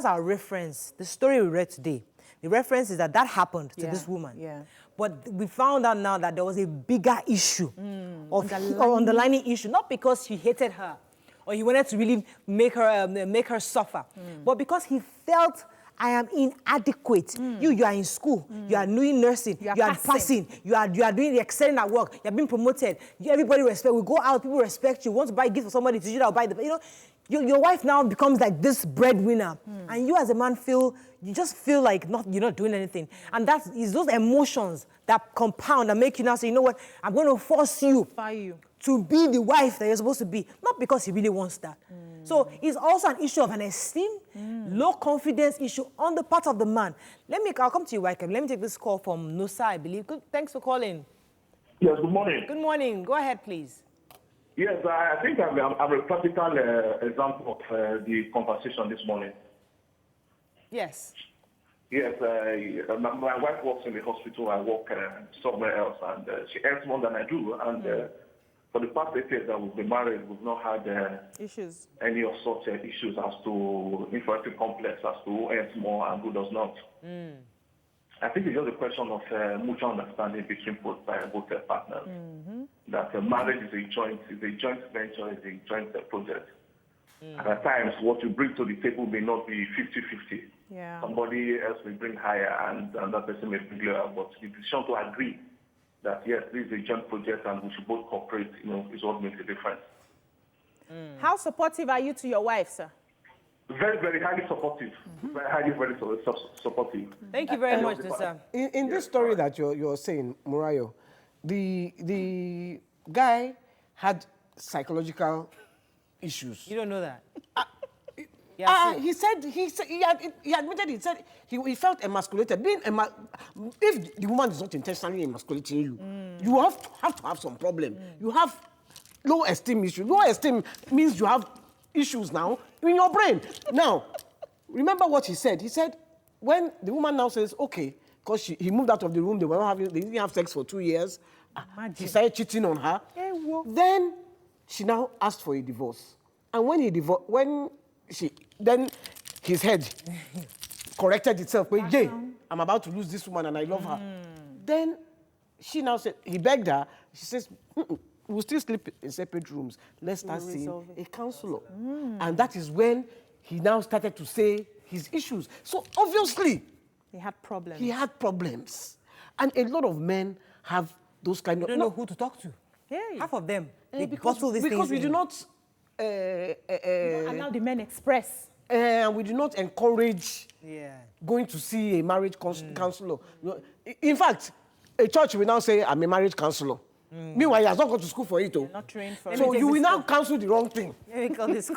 [SPEAKER 1] our reference. The story we read today, the reference is that happened to this woman.
[SPEAKER 3] Yeah.
[SPEAKER 1] But we found out now that there was a bigger issue of underlying issue, not because he hated her or he wanted to really make her suffer, but because he felt I am inadequate. You are in school. You are doing nursing. You are passing. You are doing excelling at work. You are being promoted. Everybody respect. We go out. People respect you. Want to buy gifts for somebody to you, that will buy the. You know, your wife now becomes like this breadwinner, and you as a man you just feel like you're not doing anything, and that is those emotions that compound and make you now say, you know what, I'm going to force you to be the wife that you're supposed to be, not because he really wants that. So it's also an issue of an esteem, low confidence issue on the part of the man. I'll come to you, Wycombe. Let me take this call from Nusa, I believe. Thanks for calling.
[SPEAKER 7] Yes, good morning.
[SPEAKER 1] Good morning. Go ahead, please.
[SPEAKER 7] Yes, I think I'm a practical example of the conversation this morning.
[SPEAKER 1] Yes.
[SPEAKER 7] Yes, my wife works in the hospital. I work somewhere else, and she earns more than I do. And for the past 8 years that we've been married, we've not had
[SPEAKER 3] issues.
[SPEAKER 7] Any of such issues as to inferiority complex, as to who earns more and who does not. I think it's just a question of mutual understanding between both partners. That marriage is a joint venture, is a joint project. And at times, what you bring to the table may not be 50-50.
[SPEAKER 3] Yeah.
[SPEAKER 7] Somebody else may bring higher, and that person may bring lower. But the decision to agree that yes, this is a joint project and we should both cooperate, is what makes a difference.
[SPEAKER 3] How supportive are you to your wife, sir?
[SPEAKER 7] Very, very highly supportive. Very supportive.
[SPEAKER 1] Thank you very much, sir.
[SPEAKER 2] In this story that you're saying, Murayo, the guy had psychological issues.
[SPEAKER 1] You don't know that.
[SPEAKER 2] He said he admitted. He said he felt emasculated. If the woman is not intentionally emasculating you, you have to have some problem. You have low esteem issues. Low esteem means you have issues now in your brain. Now, remember what he said. He said when the woman now says okay, because he moved out of the room, they didn't have sex for 2 years. He started cheating on her. Then she now asked for a divorce, and when his head corrected itself. Jay, I'm about to lose this woman and I love her. Then she now said, he begged her. She says, we'll still sleep in separate rooms. Let's start seeing a counselor. And that is when he now started to say his issues. So obviously,
[SPEAKER 3] he had problems.
[SPEAKER 2] And a lot of men have those kind of...
[SPEAKER 1] You don't know who to talk to.
[SPEAKER 3] Hey.
[SPEAKER 1] Half of them, they bottle these things
[SPEAKER 2] because we do not...
[SPEAKER 3] allow the men express.
[SPEAKER 2] And we do not encourage going to see a marriage counselor. In fact, a church will now say, I'm a marriage counselor. Meanwhile, he has not gone to school for it.
[SPEAKER 3] Not trained for it.
[SPEAKER 2] So you will now counsel the wrong thing.
[SPEAKER 1] Let me call this.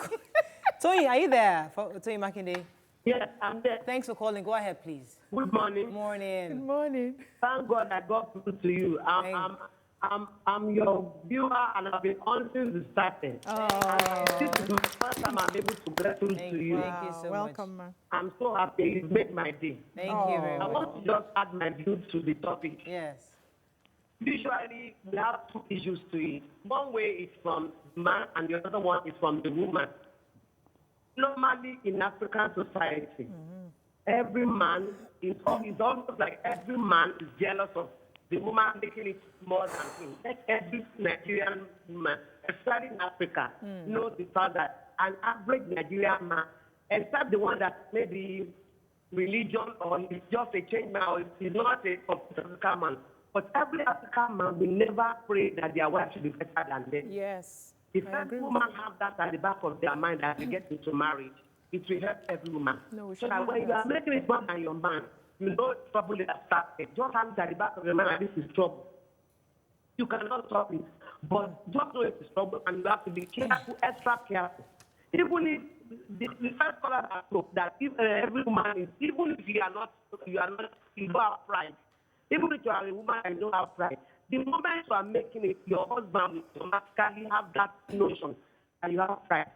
[SPEAKER 1] Tony, are you there? Tony Makinde?
[SPEAKER 8] Yes, I'm there.
[SPEAKER 1] Thanks for calling. Go ahead, please.
[SPEAKER 8] Good morning.
[SPEAKER 1] Good morning.
[SPEAKER 3] Good morning.
[SPEAKER 8] Thank God I got through to you. I'm your viewer, and I've been on since it started. This is the first time I'm able to get through to you.
[SPEAKER 1] Thank you so
[SPEAKER 3] Welcome,
[SPEAKER 1] much.
[SPEAKER 3] man.
[SPEAKER 8] I'm so happy. You made my day.
[SPEAKER 1] Thank you very
[SPEAKER 8] I
[SPEAKER 1] much.
[SPEAKER 8] want to just add my views to the topic.
[SPEAKER 1] Yes.
[SPEAKER 8] Usually, we have two issues to it. One way is from the man, and the other one is from the woman. Normally, in African society, every man it's almost like every man is jealous of the woman making it more than him. Like every Nigerian man, especially in Africa, knows the fact that an average Nigerian man, except the one that maybe religion or is just a change man or is not a African man. But every African man will never pray that their wife should be better than them.
[SPEAKER 3] Yes.
[SPEAKER 8] If every woman have that at the back of their mind as they get into marriage, it will help every woman.
[SPEAKER 3] No,
[SPEAKER 8] so that when you are making it more than your man, you know trouble is started. Just have it at the back of your mind that this is trouble. You cannot stop it. But just know it is trouble and you have to be careful, extra careful. Even if the first caller has spoke that if every woman is, even if you don't have pride. Even if you are a woman and you don't have pride, the moment you are making it, your husband will automatically have that notion that you have pride.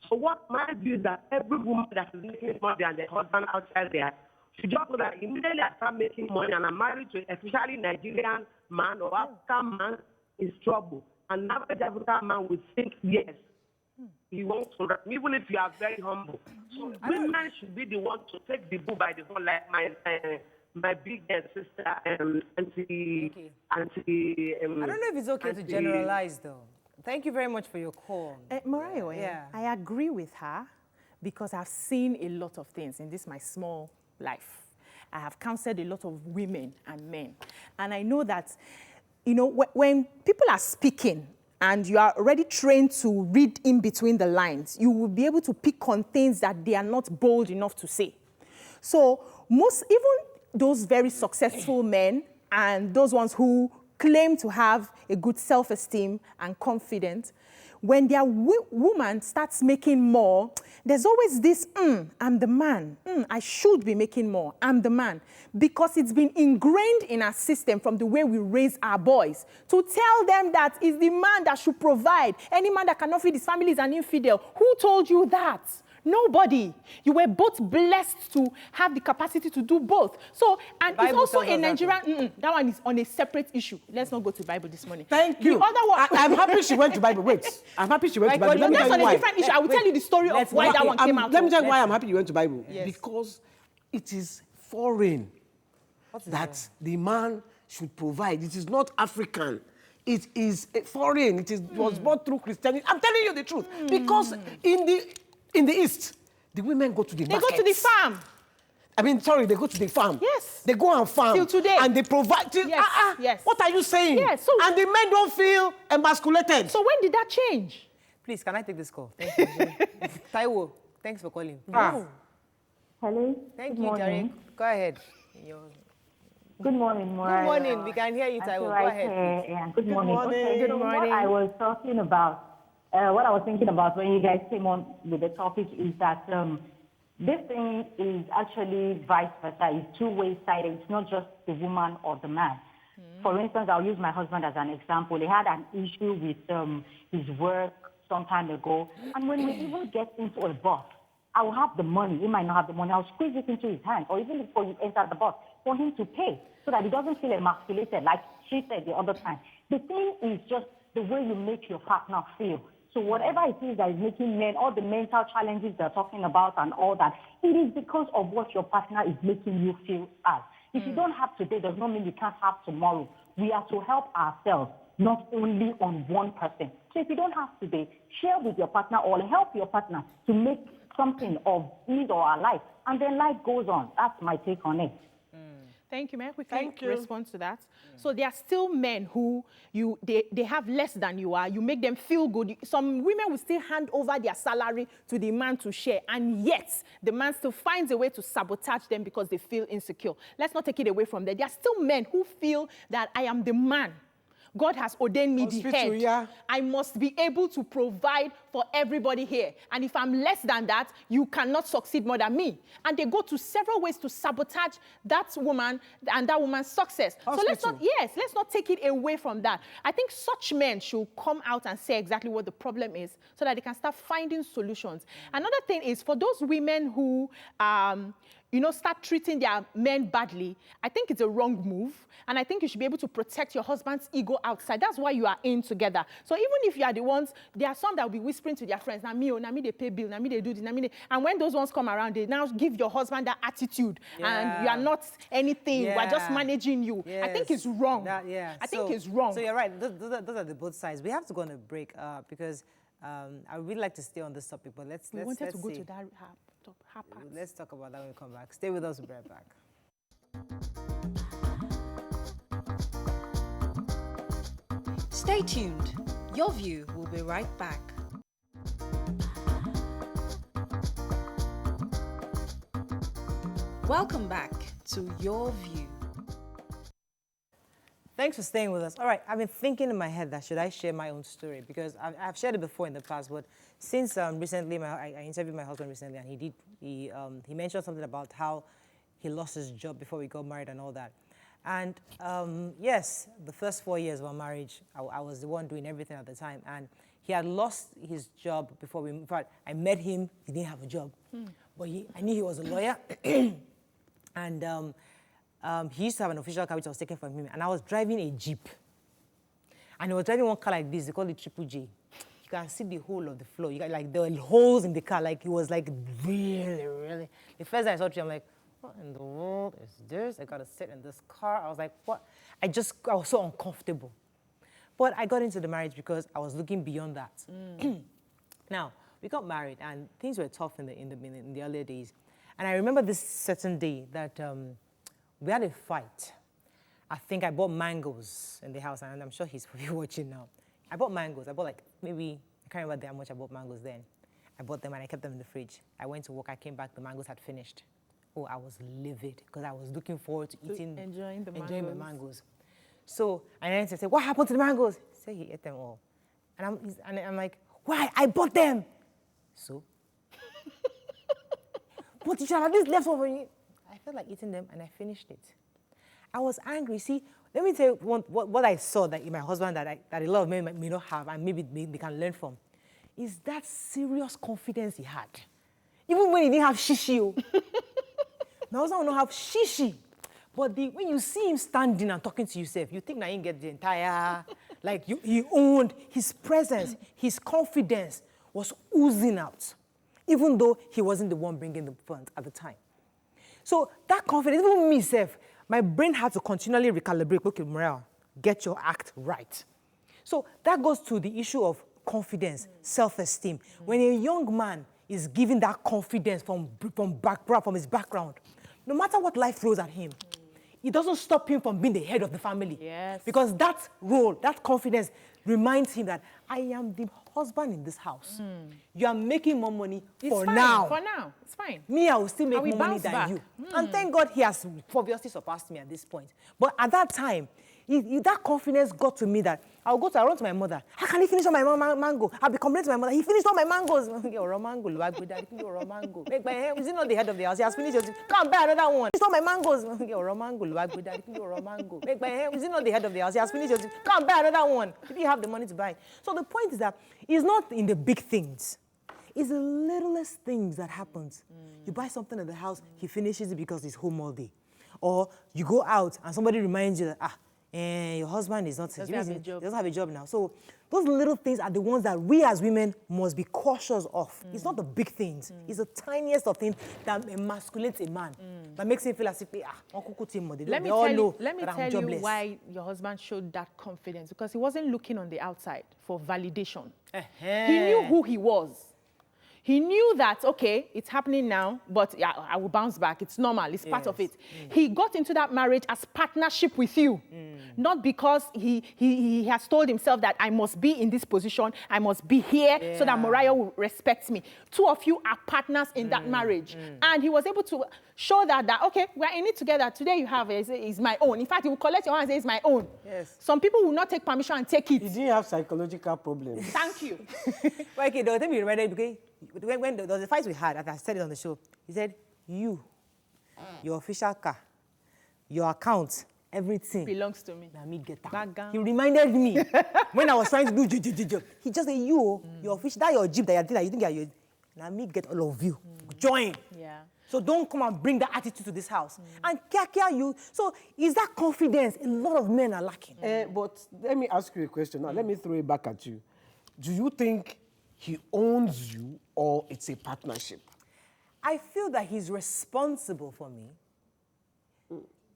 [SPEAKER 8] So what my view is that every woman that is making more than their husband outside there should just know that immediately I start making money and I'm married to especially Nigerian man or African man is trouble. And average African man will think, yes, he wants to, even if you are very humble. So women should be the one to take the bull by the horn, like my big sister, Auntie.
[SPEAKER 1] I don't know if it's okay to generalize, though. Thank you very much for your call.
[SPEAKER 3] Mariah, I agree with her because I've seen a lot of things in this my small life. I have counseled a lot of women and men. And I know that, you know, when people are speaking and you are already trained to read in between the lines, you will be able to pick on things that they are not bold enough to say. So even those very successful men and those ones who claim to have a good self-esteem and confidence, when their woman starts making more, there's always this, I'm the man. I should be making more. I'm the man. Because it's been ingrained in our system from the way we raise our boys to tell them that it's the man that should provide. Any man that cannot feed his family is an infidel. Who told you that? Nobody. You were both blessed to have the capacity to do both. So, and it's also a Nigerian, that one is on a separate issue. Let's not go to Bible this morning.
[SPEAKER 2] Thank you.
[SPEAKER 3] The other one,
[SPEAKER 2] I'm happy she went to Bible. Wait, I'm happy she went to Bible.
[SPEAKER 3] That's on a different issue. I will tell you the story of why that one came out.
[SPEAKER 2] Let me tell you why I'm happy you went to Bible.
[SPEAKER 3] Yes.
[SPEAKER 2] Because it is foreign that the man should provide. It is not African. It is foreign. It was brought through Christianity. I'm telling you the truth. Because in the East, the women go to the market.
[SPEAKER 3] They go to the farm.
[SPEAKER 2] I mean, sorry, they go to the farm.
[SPEAKER 3] Yes.
[SPEAKER 2] They go and farm.
[SPEAKER 3] Till today.
[SPEAKER 2] And they provide.
[SPEAKER 3] Yes.
[SPEAKER 2] What are you saying?
[SPEAKER 3] Yes. So,
[SPEAKER 2] and the men don't feel emasculated.
[SPEAKER 3] So when did that change?
[SPEAKER 1] Please, can I take this call? Thank you. Taiwo, thanks for calling.
[SPEAKER 9] Hello.
[SPEAKER 1] Thank you, Jare. Go ahead.
[SPEAKER 9] Good morning, Mariah.
[SPEAKER 1] Good morning. We can hear you, Taiwo. Go ahead.
[SPEAKER 9] Yeah, good morning. Okay,
[SPEAKER 3] Good morning.
[SPEAKER 9] What I was talking about, what I was thinking about when you guys came on with the topic is that this thing is actually vice versa. It's two-way sided. It's not just the woman or the man. For instance, I'll use my husband as an example. He had an issue with his work some time ago. And when we even get into a bus, I will have the money. He might not have the money. I'll squeeze it into his hand, or even before you enter the bus, for him to pay so that he doesn't feel emasculated, like she said the other time. The thing is just the way you make your partner feel. So whatever it is that is making men, all the mental challenges they're talking about and all that, it is because of what your partner is making you feel as. If you don't have today, does not mean you can't have tomorrow. We are to help ourselves, not only on one person. So if you don't have today, share with your partner or help your partner to make something of his or our life, and then life goes on. That's my take on it.
[SPEAKER 3] Thank you. May I quickly respond to that? So there are still men who they have less than you are. You make them feel good. Some women will still hand over their salary to the man to share, and yet the man still finds a way to sabotage them because they feel insecure. Let's not take it away from there. There are still men who feel that I am the man. God has ordained me the head.
[SPEAKER 2] Yeah.
[SPEAKER 3] I must be able to provide for everybody here. And if I'm less than that, you cannot succeed more than me. And they go to several ways to sabotage that woman and that woman's success.
[SPEAKER 2] Hospital.
[SPEAKER 3] So let's not take it away from that. I think such men should come out and say exactly what the problem is so that they can start finding solutions. Another thing is for those women who start treating their men badly, I think it's a wrong move. And I think you should be able to protect your husband's ego outside. That's why you are in together. So even if you are the ones, there are some that will be whispering to their friends, na me they pay bill, na me they do this, na me they... And when those ones come around, they now give your husband that attitude. And you are not anything. We are just managing you.
[SPEAKER 1] Yes.
[SPEAKER 3] I think it's wrong. I think it's wrong.
[SPEAKER 1] So you're right. Those are the both sides. We have to go on a break because I would really like to stay on this topic, but let's
[SPEAKER 3] wanted to go
[SPEAKER 1] see.
[SPEAKER 3] to that part.
[SPEAKER 1] Let's talk about that when we come back. Stay with us. We'll be right back.
[SPEAKER 4] Stay tuned. Your View will be right back. Welcome back to Your View.
[SPEAKER 1] Thanks for staying with us. All right, I've been thinking in my head that should I share my own story because I've shared it before in the past, but since recently I interviewed my husband recently, and he mentioned something about how he lost his job before we got married and all that. And yes, the first 4 years of our marriage, I was the one doing everything at the time, and he had lost his job before we. In fact, I met him. He didn't have a job, but I knew he was a lawyer, and. He used to have an official car which I was taken from him, and I was driving a Jeep. And he was driving one car like this, they call it Triple J. You can see the whole of the floor. You got, like, there were holes in the car, like it was like really, really. The first time I saw him, I'm like, what in the world is this? I got to sit in this car. I was like, what? I was so uncomfortable. But I got into the marriage because I was looking beyond that. Now, we got married and things were tough in the earlier days. And I remember this certain day that we had a fight. I think I bought mangoes in the house, and I'm sure he's probably watching now. I bought mangoes. I bought like maybe, I can't remember how much I bought mangoes then. I bought them and I kept them in the fridge. I went to work, I came back, the mangoes had finished. Oh, I was livid because I was looking forward to enjoying the mangoes. So, and then I said, what happened to the mangoes? He said he ate them all. And I'm like, why? I bought them. So? But you should have this left over you. I felt like eating them and I finished it. I was angry. See, let me tell you what I saw that in my husband that a lot of men may not have and maybe they can learn from, is that serious confidence he had. Even when he didn't have shishi. My husband will not have shishi. But when you see him standing and talking to yourself, you think that he get the entire, like he owned his presence, his confidence was oozing out, even though he wasn't the one bringing the funds at the time. So that confidence, even myself, my brain had to continually recalibrate, okay, Morel, get your act right. So that goes to the issue of confidence, self-esteem. When a young man is given that confidence from his background, no matter what life throws at him, it doesn't stop him from being the head of the family.
[SPEAKER 3] Yes.
[SPEAKER 1] Because that role, that confidence reminds him that I am the husband in this house. You are making more money for now.
[SPEAKER 3] For now, it's fine.
[SPEAKER 1] Me, I will still make more money than you. And thank God he has obviously surpassed me at this point. But at that time, that confidence got to me that I run to my mother. How can he finish all my mango? I'll be complaining to my mother. He finished all my mangoes. Is he not the head of the house? He has finished yours. Come buy another one. He finished all my mangoes. Is he not the head of the house? He has finished yours. Come buy another one. If you have the money to buy. So the point is that it's not in the big things. It's the littlest things that happens. You buy something in the house, he finishes it because he's home all day. Or you go out and somebody reminds you that, your husband is not, doesn't have a job now. So those little things are the ones that we as women must be cautious of. It's not the big things. It's the tiniest of things that emasculates a man, that makes him feel as if,
[SPEAKER 3] let me tell you why your husband showed that confidence, because he wasn't looking on the outside for validation. He knew who he was. He knew that, okay, it's happening now, but I will bounce back. It's normal. It's part of it. He got into that marriage as partnership with you, not because he has told himself that I must be in this position, I must be here so that Mariah will respect me. Two of you are partners in that marriage. And he was able to show that okay, we're in it together. Today you have is my own. In fact, he will collect your one and say, it's my own. Yes. Some people will not take permission and take it.
[SPEAKER 2] He didn't have psychological problems.
[SPEAKER 3] Thank you.
[SPEAKER 1] Well, okay, though, let me remind you, okay? When there was a fight we had, as I said it on the show, he said, your official car, your account, everything
[SPEAKER 3] belongs to me.
[SPEAKER 1] Now me get that. He reminded me when I was trying to do job. He just said, your official, that your jeep that you think are your, now me get all of you. Join.
[SPEAKER 3] Yeah.
[SPEAKER 1] So don't come and bring that attitude to this house. And you. So is that confidence a lot of men are lacking?
[SPEAKER 2] But let me ask you a question now. Let me throw it back at you. Do you think he owns you or it's a partnership?
[SPEAKER 1] I feel that he's responsible for me.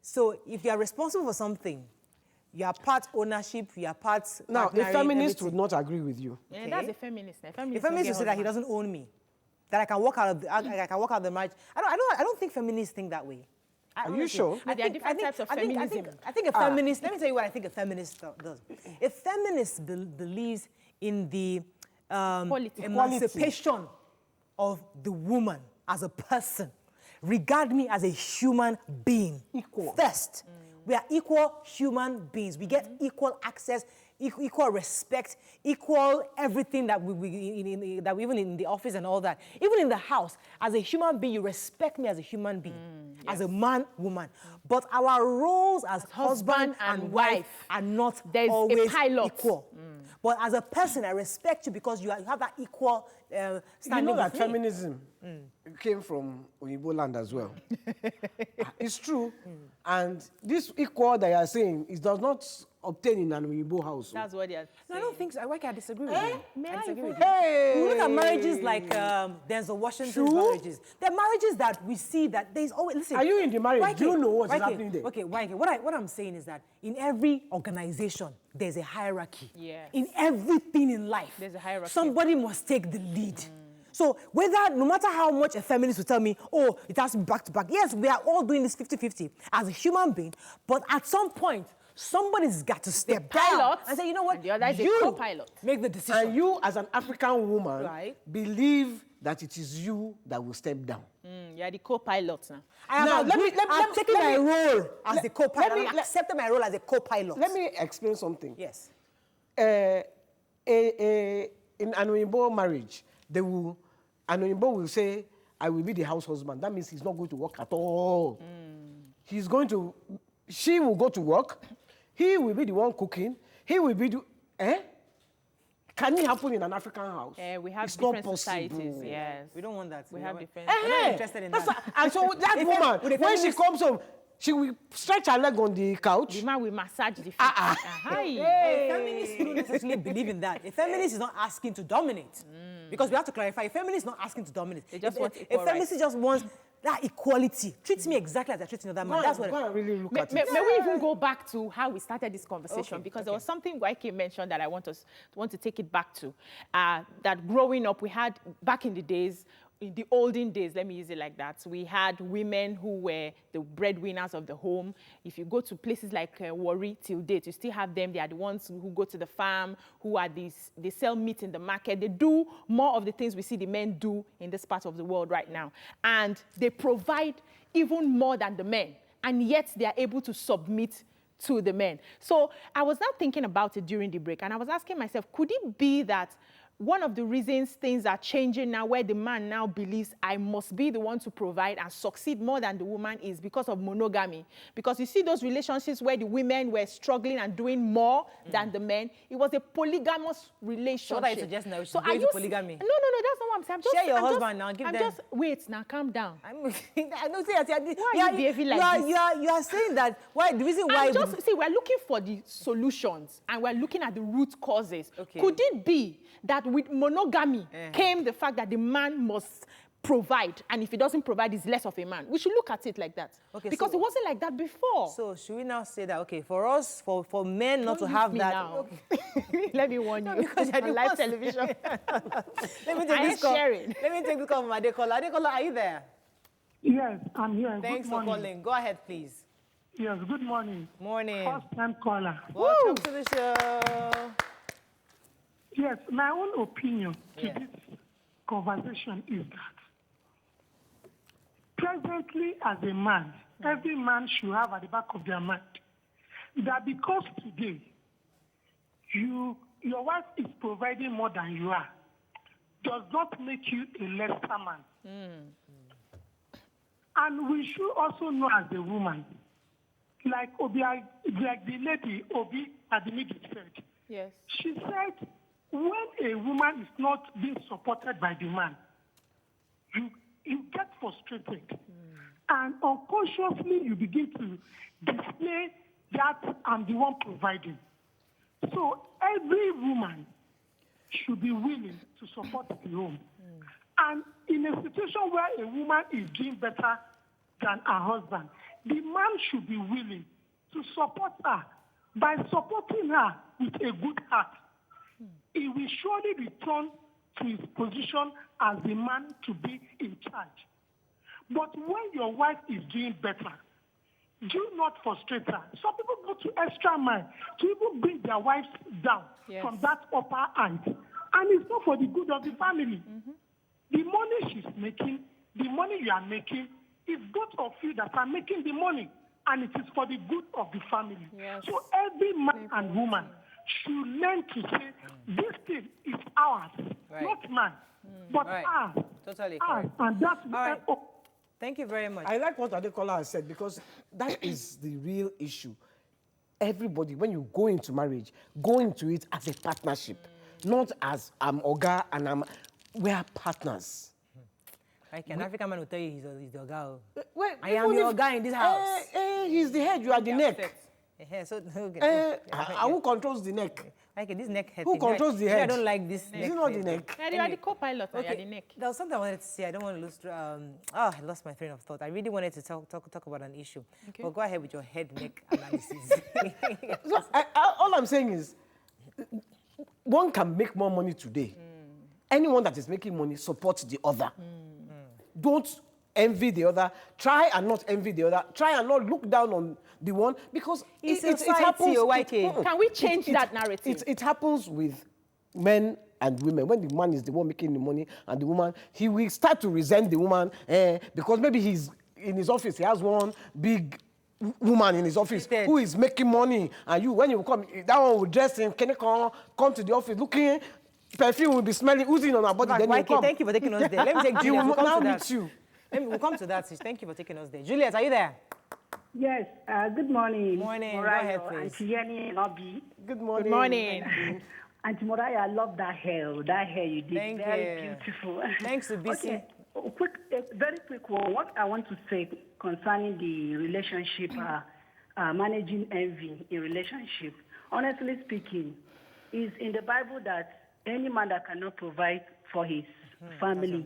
[SPEAKER 1] So if you are responsible for something, you are part ownership, you are part...
[SPEAKER 2] Now, a feminist would not agree with you.
[SPEAKER 3] Yeah, okay. That's a feminist. A feminist
[SPEAKER 1] will say that he doesn't own me, that I can walk out of the marriage. I don't think feminists think that way.
[SPEAKER 2] Are you sure?
[SPEAKER 3] There are different types of feminism.
[SPEAKER 1] I think a feminist... Let me tell you what I think a feminist does. A feminist believes in the emancipation of the woman as a person. Regard me as a human being.
[SPEAKER 2] Equal.
[SPEAKER 1] First, we are equal human beings. We get equal access, equal respect, equal everything that we even in the office and all that. Even in the house, as a human being, you respect me as a human being, as a man, woman. But our roles as husband and wife are not always equal. But as a person, I respect you because you have that equal standing.
[SPEAKER 2] You know that feminism came from Oyibo land as well. It's true. And this equal that you are saying, it does not obtained in an Igbo house.
[SPEAKER 3] That's what they are
[SPEAKER 1] No, I
[SPEAKER 3] saying.
[SPEAKER 1] don't think so. I disagree with you.
[SPEAKER 3] May I
[SPEAKER 1] disagree
[SPEAKER 3] even-
[SPEAKER 1] with you.
[SPEAKER 2] Hey!
[SPEAKER 1] We look at marriages like Denzel Washington's marriages. They're marriages that we see that there's always, listen.
[SPEAKER 2] Are you in the marriage?
[SPEAKER 1] YK,
[SPEAKER 2] Do you know what's
[SPEAKER 1] YK,
[SPEAKER 2] happening there?
[SPEAKER 1] Okay, YK, what I'm saying is that in every organization, there's a hierarchy.
[SPEAKER 3] Yes.
[SPEAKER 1] In everything in life,
[SPEAKER 3] There's a hierarchy.
[SPEAKER 1] somebody must take the lead. So no matter how much a feminist will tell me, oh, it has to be back to back. Yes, we are all doing this 50-50 as a human being, but at some point, somebody's got to step down
[SPEAKER 3] pilot,
[SPEAKER 1] and say, you know what,
[SPEAKER 3] and the other is a
[SPEAKER 1] you
[SPEAKER 3] co-pilot.
[SPEAKER 1] make the decision.
[SPEAKER 2] And you, as an African woman,
[SPEAKER 1] Right.
[SPEAKER 2] believe that it is you that will step down.
[SPEAKER 3] You're the co-pilot now.
[SPEAKER 1] I'm taking my role as the co-pilot.
[SPEAKER 2] let me-
[SPEAKER 1] I'm accepting my role as a co-pilot.
[SPEAKER 2] Let me explain something.
[SPEAKER 1] Yes.
[SPEAKER 2] In an Oyinbo marriage, an Oyinbo will say, I will be the house husband. That means he's not going to work at all. She will go to work. He will be the one cooking. He will be Can it happen in an African house?
[SPEAKER 3] We have
[SPEAKER 2] it's
[SPEAKER 3] different
[SPEAKER 2] not
[SPEAKER 3] societies,
[SPEAKER 2] possible.
[SPEAKER 3] yes.
[SPEAKER 1] We don't want that.
[SPEAKER 3] We have different...
[SPEAKER 1] We're not interested in that.
[SPEAKER 2] And so that woman,
[SPEAKER 1] with the
[SPEAKER 2] when she
[SPEAKER 1] feminist-
[SPEAKER 2] comes home, she will stretch her leg on the couch.
[SPEAKER 3] The man will massage the feet.
[SPEAKER 1] A feminist don't necessarily believe in that. A feminist is not asking to dominate. Because we have to clarify, a feminist is not asking to dominate.
[SPEAKER 3] They just want
[SPEAKER 1] a
[SPEAKER 3] equal
[SPEAKER 1] feminist
[SPEAKER 3] rights.
[SPEAKER 1] just wants that equality. Treats me exactly as I treat another man. That's what.
[SPEAKER 2] Go and really look at
[SPEAKER 3] May
[SPEAKER 2] it.
[SPEAKER 3] we even go back to how we started this conversation?
[SPEAKER 1] Okay,
[SPEAKER 3] Because there was something YK mentioned that I want to take it back to. That growing up, we had, back in the days, in the olden days, let me use it like that, we had women who were the breadwinners of the home. If you go to places like Warri till date, you still have them. They are the ones who go to the farm, they sell meat in the market. They do more of the things we see the men do in this part of the world right now. And they provide even more than the men. And yet they are able to submit to the men. So I was now thinking about it during the break, and I was asking myself, could it be that one of the reasons things are changing now, where the man now believes I must be the one to provide and succeed more than the woman, is because of monogamy? Because you see those relationships where the women were struggling and doing more than the men, it was a polygamous relationship.
[SPEAKER 1] So what are you suggesting now? We should
[SPEAKER 3] So
[SPEAKER 1] go into polygamy?
[SPEAKER 3] No, that's not what I'm saying.
[SPEAKER 1] Share your husband now, give them-
[SPEAKER 3] Wait, now calm down.
[SPEAKER 1] I don't say that.
[SPEAKER 3] Why are you behaving like this?
[SPEAKER 1] You are saying that. Why? The reason why?
[SPEAKER 3] See, we're looking for the solutions and we're looking at the root causes.
[SPEAKER 1] Okay.
[SPEAKER 3] Could it be that with monogamy came the fact that the man must provide, and if he doesn't provide, he's less of a man? We should look at it like that. Okay, because it wasn't like that before.
[SPEAKER 1] So should we now say that, okay, for us, for men not to have that?
[SPEAKER 3] Now. Let me warn you.
[SPEAKER 1] Because you're
[SPEAKER 3] on
[SPEAKER 1] the
[SPEAKER 3] live
[SPEAKER 1] host.
[SPEAKER 3] television.
[SPEAKER 1] Let me take
[SPEAKER 3] I
[SPEAKER 1] this
[SPEAKER 3] ain't
[SPEAKER 1] call.
[SPEAKER 3] sharing.
[SPEAKER 1] Let me take this call from Adekola. Adekola, are you there?
[SPEAKER 10] Yes, I'm here.
[SPEAKER 1] Thanks
[SPEAKER 10] Good
[SPEAKER 1] for
[SPEAKER 10] morning.
[SPEAKER 1] calling. Go ahead, please.
[SPEAKER 10] Yes, good morning.
[SPEAKER 1] Morning.
[SPEAKER 10] First time caller.
[SPEAKER 1] Welcome to the show.
[SPEAKER 10] Yes, my own opinion to
[SPEAKER 1] Yeah.
[SPEAKER 10] this conversation is that presently as a man, every man should have at the back of their mind that because today your wife is providing more than you are, does not make you a lesser man. And we should also know as a woman, like the lady Obi at the middle said,
[SPEAKER 3] Yes.
[SPEAKER 10] she said, when a woman is not being supported by the man, you get frustrated. And unconsciously, you begin to display that I'm the one providing. So every woman should be willing to support the home. And in a situation where a woman is doing better than her husband, the man should be willing to support her by supporting her with a good heart. He will surely return to his position as the man to be in charge. But when your wife is doing better, do not frustrate her. Some people go to extra mile to even bring their wives down from that upper height. And it's not for the good of the family. The money she's making, the money you are making, is both of you that are making the money. And it is for the good of the family.
[SPEAKER 3] Yes.
[SPEAKER 10] So every man and woman should learn to say, this thing is ours, not mine, but ours.
[SPEAKER 1] Totally
[SPEAKER 10] ours.
[SPEAKER 1] correct.
[SPEAKER 10] And that's
[SPEAKER 1] right. Thank you very much.
[SPEAKER 2] I like what Adekola has said, because that is the real issue. Everybody, when you go into marriage, go into it as a partnership, not as I'm Oga and we are partners.
[SPEAKER 1] Like an African man will tell you he's the Oga.
[SPEAKER 2] Well,
[SPEAKER 1] I am your Oga in this house.
[SPEAKER 2] He's the head, you are the neck.
[SPEAKER 1] So,
[SPEAKER 2] who controls the neck?
[SPEAKER 1] Okay, this neck head.
[SPEAKER 2] Who controls the head?
[SPEAKER 1] I don't like this neck.
[SPEAKER 2] Is it not the neck?
[SPEAKER 3] You are the co-pilot, okay. The neck.
[SPEAKER 1] There was something I wanted to say. I don't want to lose. I lost my train of thought. I really wanted to talk about an issue. Okay. But go ahead with your head neck analysis.
[SPEAKER 2] So, all I'm saying is, one can make more money today. Anyone that is making money supports the other. Don't envy the other. Try and not envy the other. Try and not look down on the one, because it happens.
[SPEAKER 3] Can we change that narrative?
[SPEAKER 2] It happens with men and women. When the man is the one making the money and the woman, he will start to resent the woman because maybe he's in his office, he has one big woman in his office who is making money, and you, when you come, that one will dress him, can you come to the office looking, perfume will be smelling, oozing on her body. Then you come.
[SPEAKER 1] Thank you for taking us there. Let me take Juliet.
[SPEAKER 2] We'll now meet you.
[SPEAKER 1] We'll come to that, sis. Thank you for taking us there. Juliet, are you there?
[SPEAKER 11] Yes. Good morning.
[SPEAKER 1] Morning.
[SPEAKER 11] Moraya,
[SPEAKER 1] Go ahead, please.
[SPEAKER 11] Auntie Yenny and Obi.
[SPEAKER 2] Good morning.
[SPEAKER 3] Good morning.
[SPEAKER 11] Auntie Moraya, I love that hair. That hair you did.
[SPEAKER 1] Thank
[SPEAKER 11] very
[SPEAKER 1] you.
[SPEAKER 11] Beautiful.
[SPEAKER 1] Thanks to BC.
[SPEAKER 11] Okay. Very quick one. What I want to say concerning the relationship, managing envy in relationship, honestly speaking, is in the Bible that any man that cannot provide for his family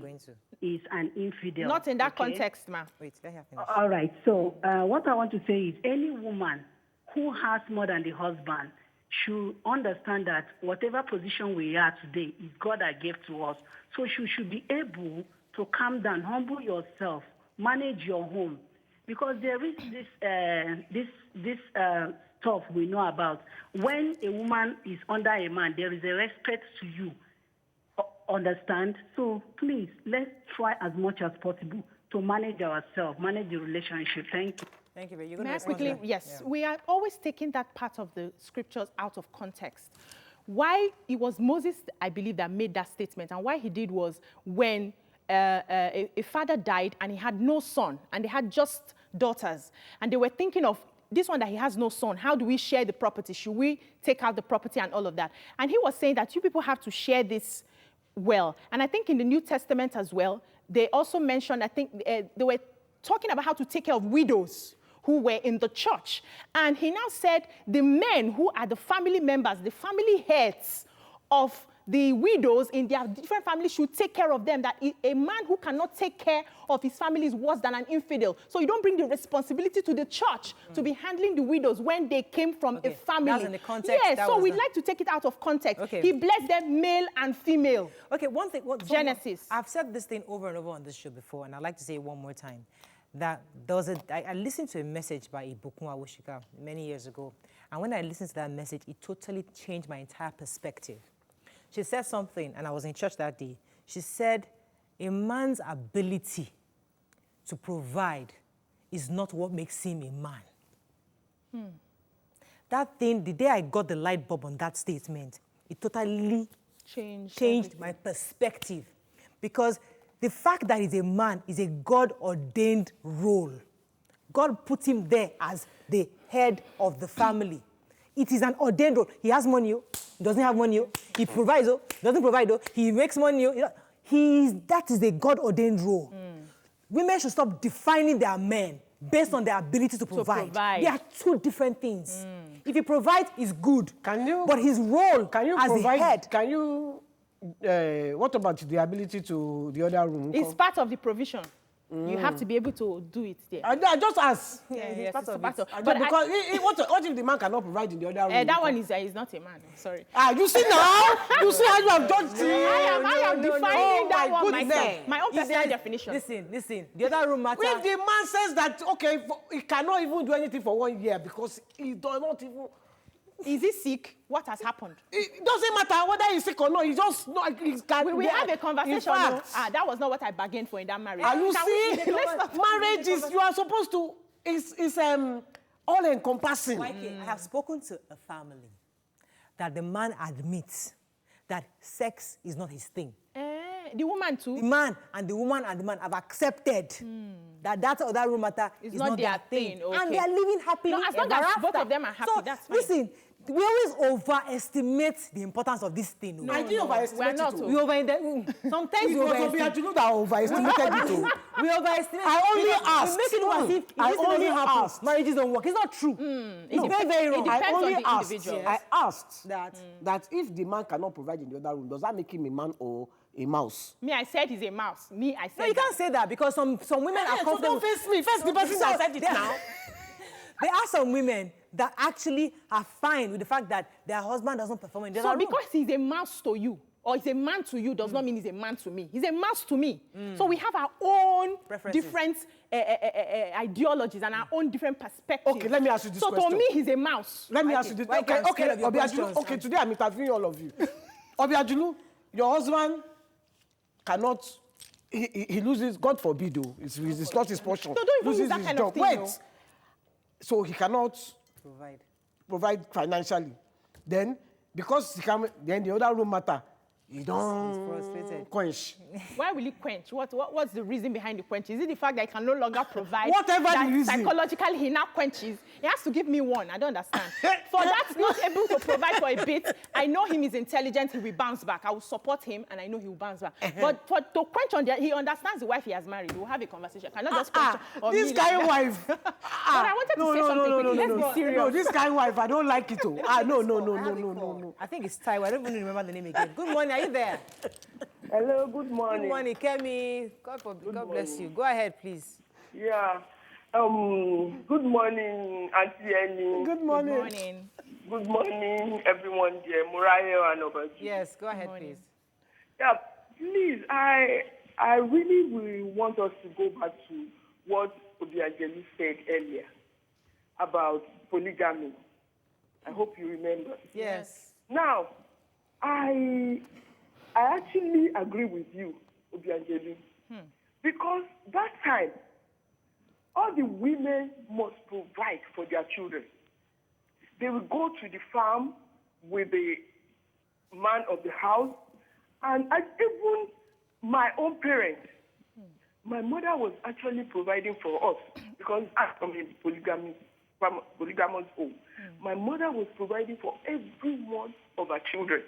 [SPEAKER 11] is an infidel.
[SPEAKER 3] Not in that context, ma'am.
[SPEAKER 1] Wait, let her finish.
[SPEAKER 11] All right. So what I want to say is any woman who has more than the husband should understand that whatever position we are today is God that gave to us. So she should be able to calm down, humble yourself, manage your home. Because there is this stuff we know about. When a woman is under a man, there is a respect to you. Understand? So please, let's try as much as possible to manage ourselves, manage the relationship. Thank you.
[SPEAKER 1] Thank you. You're
[SPEAKER 3] May I quickly? Yes. Yeah. We are always taking that part of the scriptures out of context. Why it was Moses, I believe, that made that statement, and why he did was when a father died and he had no son, and they had just daughters, and they were thinking of this one that he has no son, how do we share the property? Should we take out the property and all of that? And he was saying that you people have to share this well. And I think in the New Testament as well, they also mentioned, I think they were talking about how to take care of widows who were in the church. And he now said the men who are the family members, the family heads of the widows in their different families should take care of them, that a man who cannot take care of his family is worse than an infidel. So you don't bring the responsibility to the church to be handling the widows when they came from a family.
[SPEAKER 1] That's in the context.
[SPEAKER 3] Yes, so we'd like to take it out of context. Okay. He blessed them male and female.
[SPEAKER 1] Okay, one thing.
[SPEAKER 3] Genesis.
[SPEAKER 1] I've said this thing over and over on this show before, and I'd like to say it one more time. That there was I listened to a message by Ibukun Awushika many years ago, and when I listened to that message, it totally changed my entire perspective. She said something, and I was in church that day. She said, a man's ability to provide is not what makes him a man. That thing, the day I got the light bulb on that statement, it totally changed my perspective. Because the fact that he's a man is a God-ordained role. God put him there as the head of the family. It is an ordained role. He has money, he doesn't have money, he provides, doesn't provide, he makes money. That is a God-ordained role. Women should stop defining their men based on their ability to provide. They are two different things. If he provides, it's good. But his role as the head.
[SPEAKER 2] Can you, what about the ability to the other room?
[SPEAKER 3] It's part of the provision. You have to be able to do it there.
[SPEAKER 2] I just ask.
[SPEAKER 3] Yes,
[SPEAKER 2] part of
[SPEAKER 3] it.
[SPEAKER 2] But because what if the man cannot provide in the other room?
[SPEAKER 3] That one is not a man. Sorry.
[SPEAKER 2] You see now? You see how you have judged him?
[SPEAKER 3] I am defining that one myself. My own personal definition.
[SPEAKER 1] Listen. The other room matters.
[SPEAKER 2] If the man says that, okay, he cannot even do anything for 1 year because he does not even...
[SPEAKER 3] Is he sick? What has happened?
[SPEAKER 2] It doesn't matter whether he's sick or not. He just
[SPEAKER 3] we have a conversation. That was not what I bargained for in that marriage.
[SPEAKER 2] Are you see? Marriage is you are supposed to is all encompassing.
[SPEAKER 1] I have spoken to a family that the man admits that sex is not his thing.
[SPEAKER 3] The woman too?
[SPEAKER 1] The man and the woman and the man have accepted that other room matter is not their thing.
[SPEAKER 3] Okay.
[SPEAKER 1] And they are living happily
[SPEAKER 3] No, as long
[SPEAKER 1] ever
[SPEAKER 3] as both
[SPEAKER 1] after.
[SPEAKER 3] of them are happy,
[SPEAKER 1] so,
[SPEAKER 3] that's fine.
[SPEAKER 1] Listen, we always overestimate the importance of this thing.
[SPEAKER 2] I didn't overestimate it.
[SPEAKER 1] We sometimes we overestimate.
[SPEAKER 2] You know that I overestimated it too.
[SPEAKER 1] We overestimate.
[SPEAKER 2] I only asked.
[SPEAKER 1] We make it look as if
[SPEAKER 2] I only asked.
[SPEAKER 1] Marriages don't work. It's not true. It's very, very wrong.
[SPEAKER 3] It depends
[SPEAKER 2] I only
[SPEAKER 3] on the
[SPEAKER 2] asked.
[SPEAKER 3] individual.
[SPEAKER 2] I asked that if the man cannot provide in the other room, does that make him a man or a mouse?
[SPEAKER 3] Me, I said he's a mouse. Me, I said
[SPEAKER 1] No, you can't say that because some women are confident.
[SPEAKER 2] Don't face me. Face the person that said it now.
[SPEAKER 1] There are some women that actually are fine with the fact that their husband doesn't perform in the other room.
[SPEAKER 3] So because he's a mouse to you, or he's a man to you, does not mean he's a man to me. He's a mouse to me. So we have our own different ideologies and our own different perspectives.
[SPEAKER 2] Okay, let me ask you this question.
[SPEAKER 3] So to me, he's a mouse.
[SPEAKER 2] Let me ask you this. Okay, Obiajulu, okay, today I'm interviewing all of you. Obiajulu, your husband cannot, he loses, God forbid, it's not his portion.
[SPEAKER 3] So don't even use that kind of thing.
[SPEAKER 2] Wait. So he cannot provide financially. Then, because he can, then the other room matter, he don't quench.
[SPEAKER 3] Why will he quench? What's the reason behind the quench? Is it the fact that he can no longer provide?
[SPEAKER 2] Whatever
[SPEAKER 3] that
[SPEAKER 2] the reason.
[SPEAKER 3] Psychologically, he now quenches. He has to give me one. I don't understand. For that, not able to provide for a bit, I know him is intelligent. He will bounce back. I will support him, and I know he will bounce back. But to quench on he understands the wife he has married. We'll have a conversation. I cannot just quench on
[SPEAKER 2] this kind of wife.
[SPEAKER 3] But I wanted to say something quickly. Let's be serious.
[SPEAKER 2] No, this kind of wife, I don't like it. No.
[SPEAKER 1] I think it's Taiwo. I don't even remember the name again. Good morning. Are you there?
[SPEAKER 12] Hello, good morning.
[SPEAKER 1] Good morning, Kemi. God bless you. Go ahead, please.
[SPEAKER 12] Yeah. Good morning, Auntie Annie.
[SPEAKER 2] Good morning.
[SPEAKER 3] Good morning.
[SPEAKER 12] Good morning, everyone there, Murayo and Obaji.
[SPEAKER 1] Yes, go ahead, please.
[SPEAKER 12] Yeah, please, I really will want us to go back to what Obiajelu said earlier about polygamy. I hope you remember.
[SPEAKER 1] Yes.
[SPEAKER 12] Now, I actually agree with you, Obiajelu, because that time, all the women must provide for their children. They will go to the farm with the man of the house, and even my own parents, my mother was actually providing for us because I'm from a polygamous home. My mother was providing for every one of our children.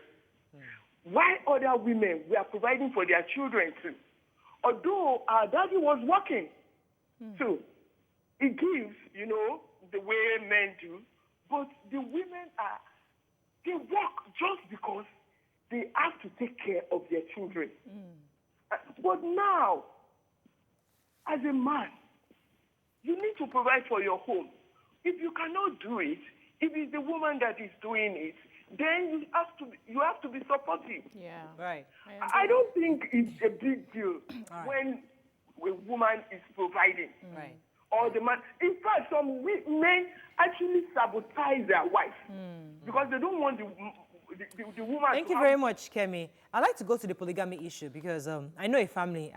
[SPEAKER 12] Why other women were providing for their children too? Although our daddy was working. So it gives, the way men do, but the women they work just because they have to take care of their children. But now, as a man, you need to provide for your home. If you cannot do it, if it's the woman that is doing it, then you have to be supportive.
[SPEAKER 3] Yeah.
[SPEAKER 1] Right.
[SPEAKER 12] I don't think it's a big deal when a woman is providing.
[SPEAKER 1] Right.
[SPEAKER 12] Or the man. In fact, some men actually sabotage their wife because they don't want the woman.
[SPEAKER 1] Thank you very much, Kemi. I'd like to go to the polygamy issue because I know a family.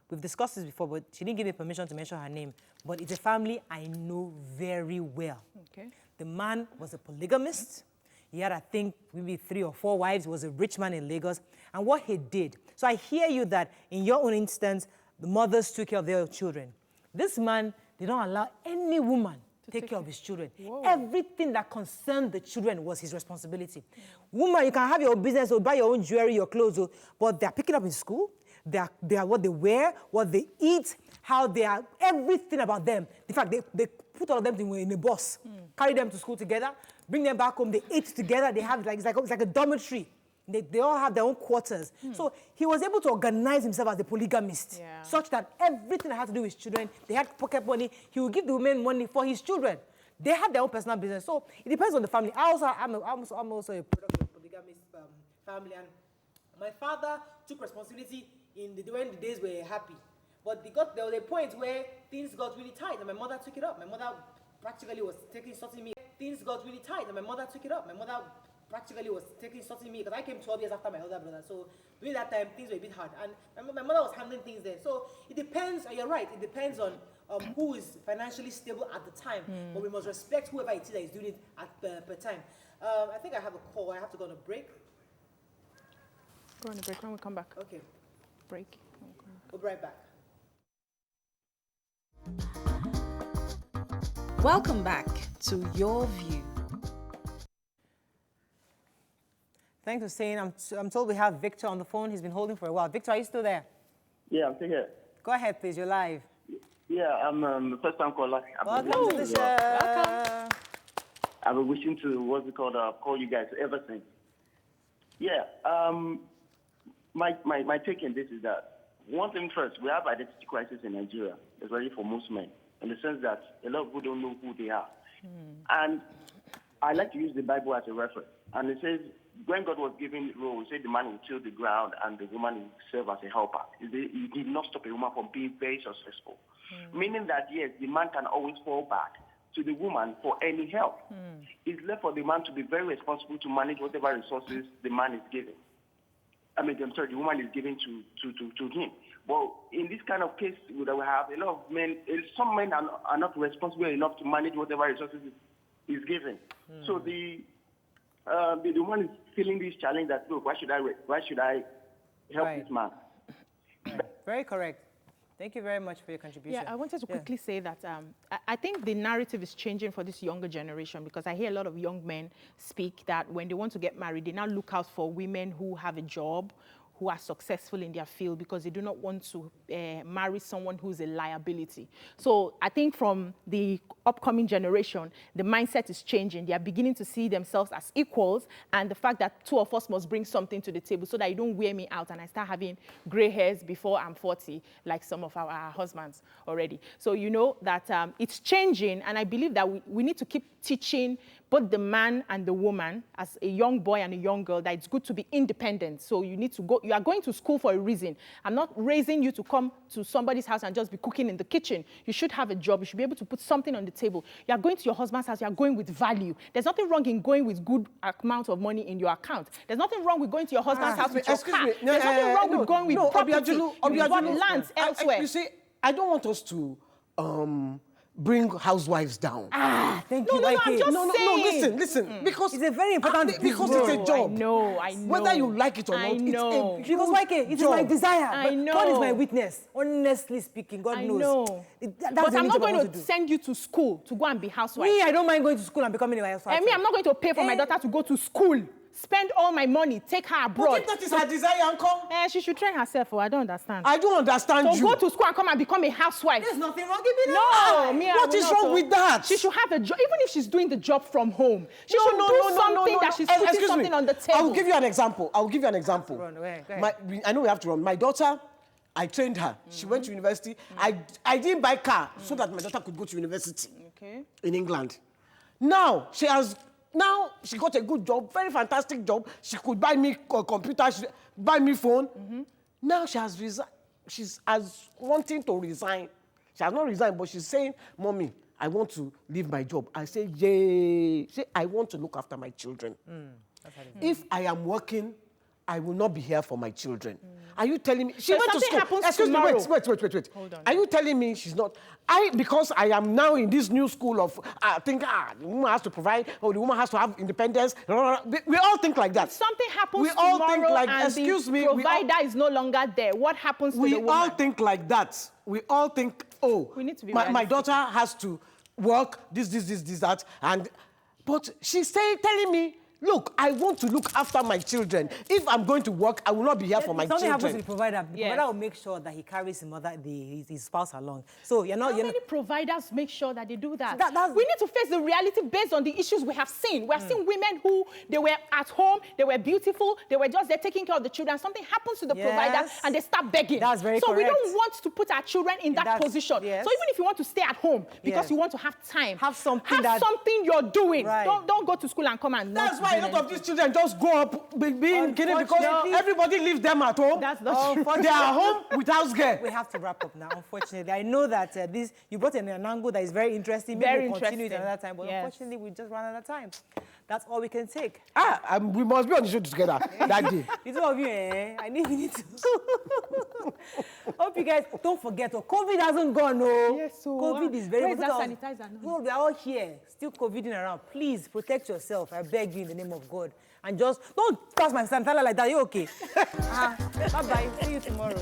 [SPEAKER 1] We've discussed this before, but she didn't give me permission to mention her name. But it's a family I know very well.
[SPEAKER 3] Okay.
[SPEAKER 1] The man was a polygamist. He had, I think, maybe 3 or 4 wives. He was a rich man in Lagos. And what he did, so I hear you that in your own instance, the mothers took care of their children. This man did not allow any woman to take care of his children.
[SPEAKER 3] Whoa.
[SPEAKER 1] Everything that concerned the children was his responsibility. Woman, you can have your own business or buy your own jewelry, your clothes, but they're picking up in school. They are what they wear, what they eat, how they are, everything about them. In fact, they put all of them in a bus, carry them to school together, bring them back home, they eat together, they have it's like a dormitory. They all have their own quarters. So he was able to organize himself as a polygamist, such that everything that had to do with children, they had pocket money, he would give the women money for his children. They had their own personal business. So it depends on the family. I'm also a product of a polygamist family, and my father took responsibility when the days were happy. But there was a point where things got really tight, and my mother took it up. My mother practically was sorting me. Things got really tight, and my mother took it up. My mother practically was sorting me because I came 12 years after my older brother. So during that time, things were a bit hard. And my mother was handling things then. So it depends, you're right, it depends on who is financially stable at the time. But we must respect whoever it is that is doing it per time. I think I have a call. I have to go on a break.
[SPEAKER 3] Go on a break when we come back.
[SPEAKER 1] Okay.
[SPEAKER 3] break.
[SPEAKER 1] We'll be right back.
[SPEAKER 4] Welcome back to Your View.
[SPEAKER 1] Thanks for saying. I'm told we have Victor on the phone. He's been holding for a while. Victor, are you still there?
[SPEAKER 13] Yeah, I'm still here.
[SPEAKER 1] Go ahead, please. You're live.
[SPEAKER 13] Yeah, I'm the first time caller.
[SPEAKER 1] Welcome to the show. Welcome.
[SPEAKER 13] I've been wishing to, call you guys ever since. Yeah, my take on this is that, one thing first, we have identity crisis in Nigeria, especially for most men, in the sense that a lot of people don't know who they are. And I like to use the Bible as a reference. And it says, when God was giving the role, he said the man will till the ground and the woman will serve as a helper. He did not stop a woman from being very successful. Meaning that, yes, the man can always fall back to the woman for any help. It's left for the man to be very responsible to manage whatever resources the man is giving. The woman is giving to him. But in this kind of case that we have, a lot of men, some men are not responsible enough to manage whatever resources is given. So the woman is feeling this challenge that, look, why should I help this man?
[SPEAKER 1] Very correct. Thank you very much for your contribution.
[SPEAKER 3] Yeah, I wanted to quickly say that I think the narrative is changing for this younger generation, because I hear a lot of young men speak that when they want to get married, they now look out for women who have a job, who are successful in their field, because they do not want to marry someone who's a liability. So I think from the upcoming generation, the mindset is changing. They are beginning to see themselves as equals, and the fact that two of us must bring something to the table so that you don't wear me out and I start having gray hairs before I'm 40, like some of our husbands already. So you know that it's changing, and I believe that we need to keep teaching both the man and the woman, as a young boy and a young girl, that it's good to be independent. So you need to go, you are going to school for a reason. I'm not raising you to come to somebody's house and just be cooking in the kitchen. You should have a job. You should be able to put something on the table. You are going to your husband's house, you are going with value. There's nothing wrong in going with good amount of money in your account. There's nothing wrong with going to your husband's house with your car. There's nothing wrong with going with property. You bought lands elsewhere.
[SPEAKER 2] You see, I don't want us to bring housewives down.
[SPEAKER 1] Thank you.
[SPEAKER 3] No, I'm just saying.
[SPEAKER 2] Listen. Because
[SPEAKER 1] it's a very important
[SPEAKER 2] because it's a job.
[SPEAKER 3] I know.
[SPEAKER 2] Whether you like it or not, it's a
[SPEAKER 1] because it is my desire.
[SPEAKER 3] I know.
[SPEAKER 1] God is my witness. Honestly speaking, God knows.
[SPEAKER 3] Know.
[SPEAKER 1] But
[SPEAKER 3] I'm not going to send you to school to go and be housewife.
[SPEAKER 1] Me, I don't mind going to school and becoming a housewife.
[SPEAKER 3] And me, I'm not going to pay for my daughter to go to school. Spend all my money, take her abroad.
[SPEAKER 2] But if that is her desire, uncle.
[SPEAKER 3] She should train herself. I don't understand.
[SPEAKER 2] I don't understand you.
[SPEAKER 3] So go to school and come and become a housewife.
[SPEAKER 1] There's nothing wrong with that.
[SPEAKER 3] No,
[SPEAKER 2] what is wrong with that?
[SPEAKER 3] She should have a job, even if she's doing the job from home. She should do something that she's putting something on the table.
[SPEAKER 2] I will give you an example. I know we have to run. My daughter, I trained her. She went to university. I didn't buy car so that my daughter could go to university in England. Now she got a good job, very fantastic job. She could buy me a computer, buy me phone. Now she has resigned. She's wanting to resign. She has not resigned, but she's saying, Mommy, I want to leave my job. I say, yay. Say, I want to look after my children. If I am working, I will not be here for my children. Are you telling me? She went to school. Excuse me, wait.
[SPEAKER 3] Hold on.
[SPEAKER 2] Are you telling me she's not? Because I am now in this new school of, the woman has to provide, or the woman has to have independence. We all think like that.
[SPEAKER 3] If something happens
[SPEAKER 2] all
[SPEAKER 3] tomorrow
[SPEAKER 2] think like,
[SPEAKER 3] and the provider is no longer there, what happens to the woman?
[SPEAKER 2] We all think like that. We all think,
[SPEAKER 3] we need to be
[SPEAKER 2] my daughter has to work, this, that. But she's telling me, look, I want to look after my children. If I'm going to work, I will not be here for my children.
[SPEAKER 1] Something happens to the provider. The provider will make sure that he carries his spouse along. So you're not.
[SPEAKER 3] How many providers make sure that they do that? We need to face the reality based on the issues we have seen. We have seen women who they were at home, they were beautiful, they were just there taking care of the children. Something happens to the provider and they start begging.
[SPEAKER 1] That's very correct.
[SPEAKER 3] So we don't want to put our children in that position.
[SPEAKER 1] Yes.
[SPEAKER 3] So even if you want to stay at home because you want to have time,
[SPEAKER 1] have something
[SPEAKER 3] you're doing.
[SPEAKER 1] Right.
[SPEAKER 3] Don't go to school and come and.
[SPEAKER 2] That's why a lot of these children just grow up being kidding because everybody leaves them at home.
[SPEAKER 3] That's not true.
[SPEAKER 2] They are home with house girl.
[SPEAKER 1] We have to wrap up now, unfortunately. I know that you brought in an angle that is very interesting. Maybe we'll continue it another time, but unfortunately, we just ran out of time. That's all we can take.
[SPEAKER 2] We must be on the show together that day.
[SPEAKER 1] The two of you, I need to. Hope you guys don't forget. COVID hasn't gone, no.
[SPEAKER 3] Yes, so
[SPEAKER 1] COVID is very
[SPEAKER 3] where is that sanitizer?
[SPEAKER 1] No, we are all here, still COVIDing around. Please protect yourself. I beg you in the name of God. And just don't pass my sanitizer like that. You okay? Bye-bye. See you tomorrow.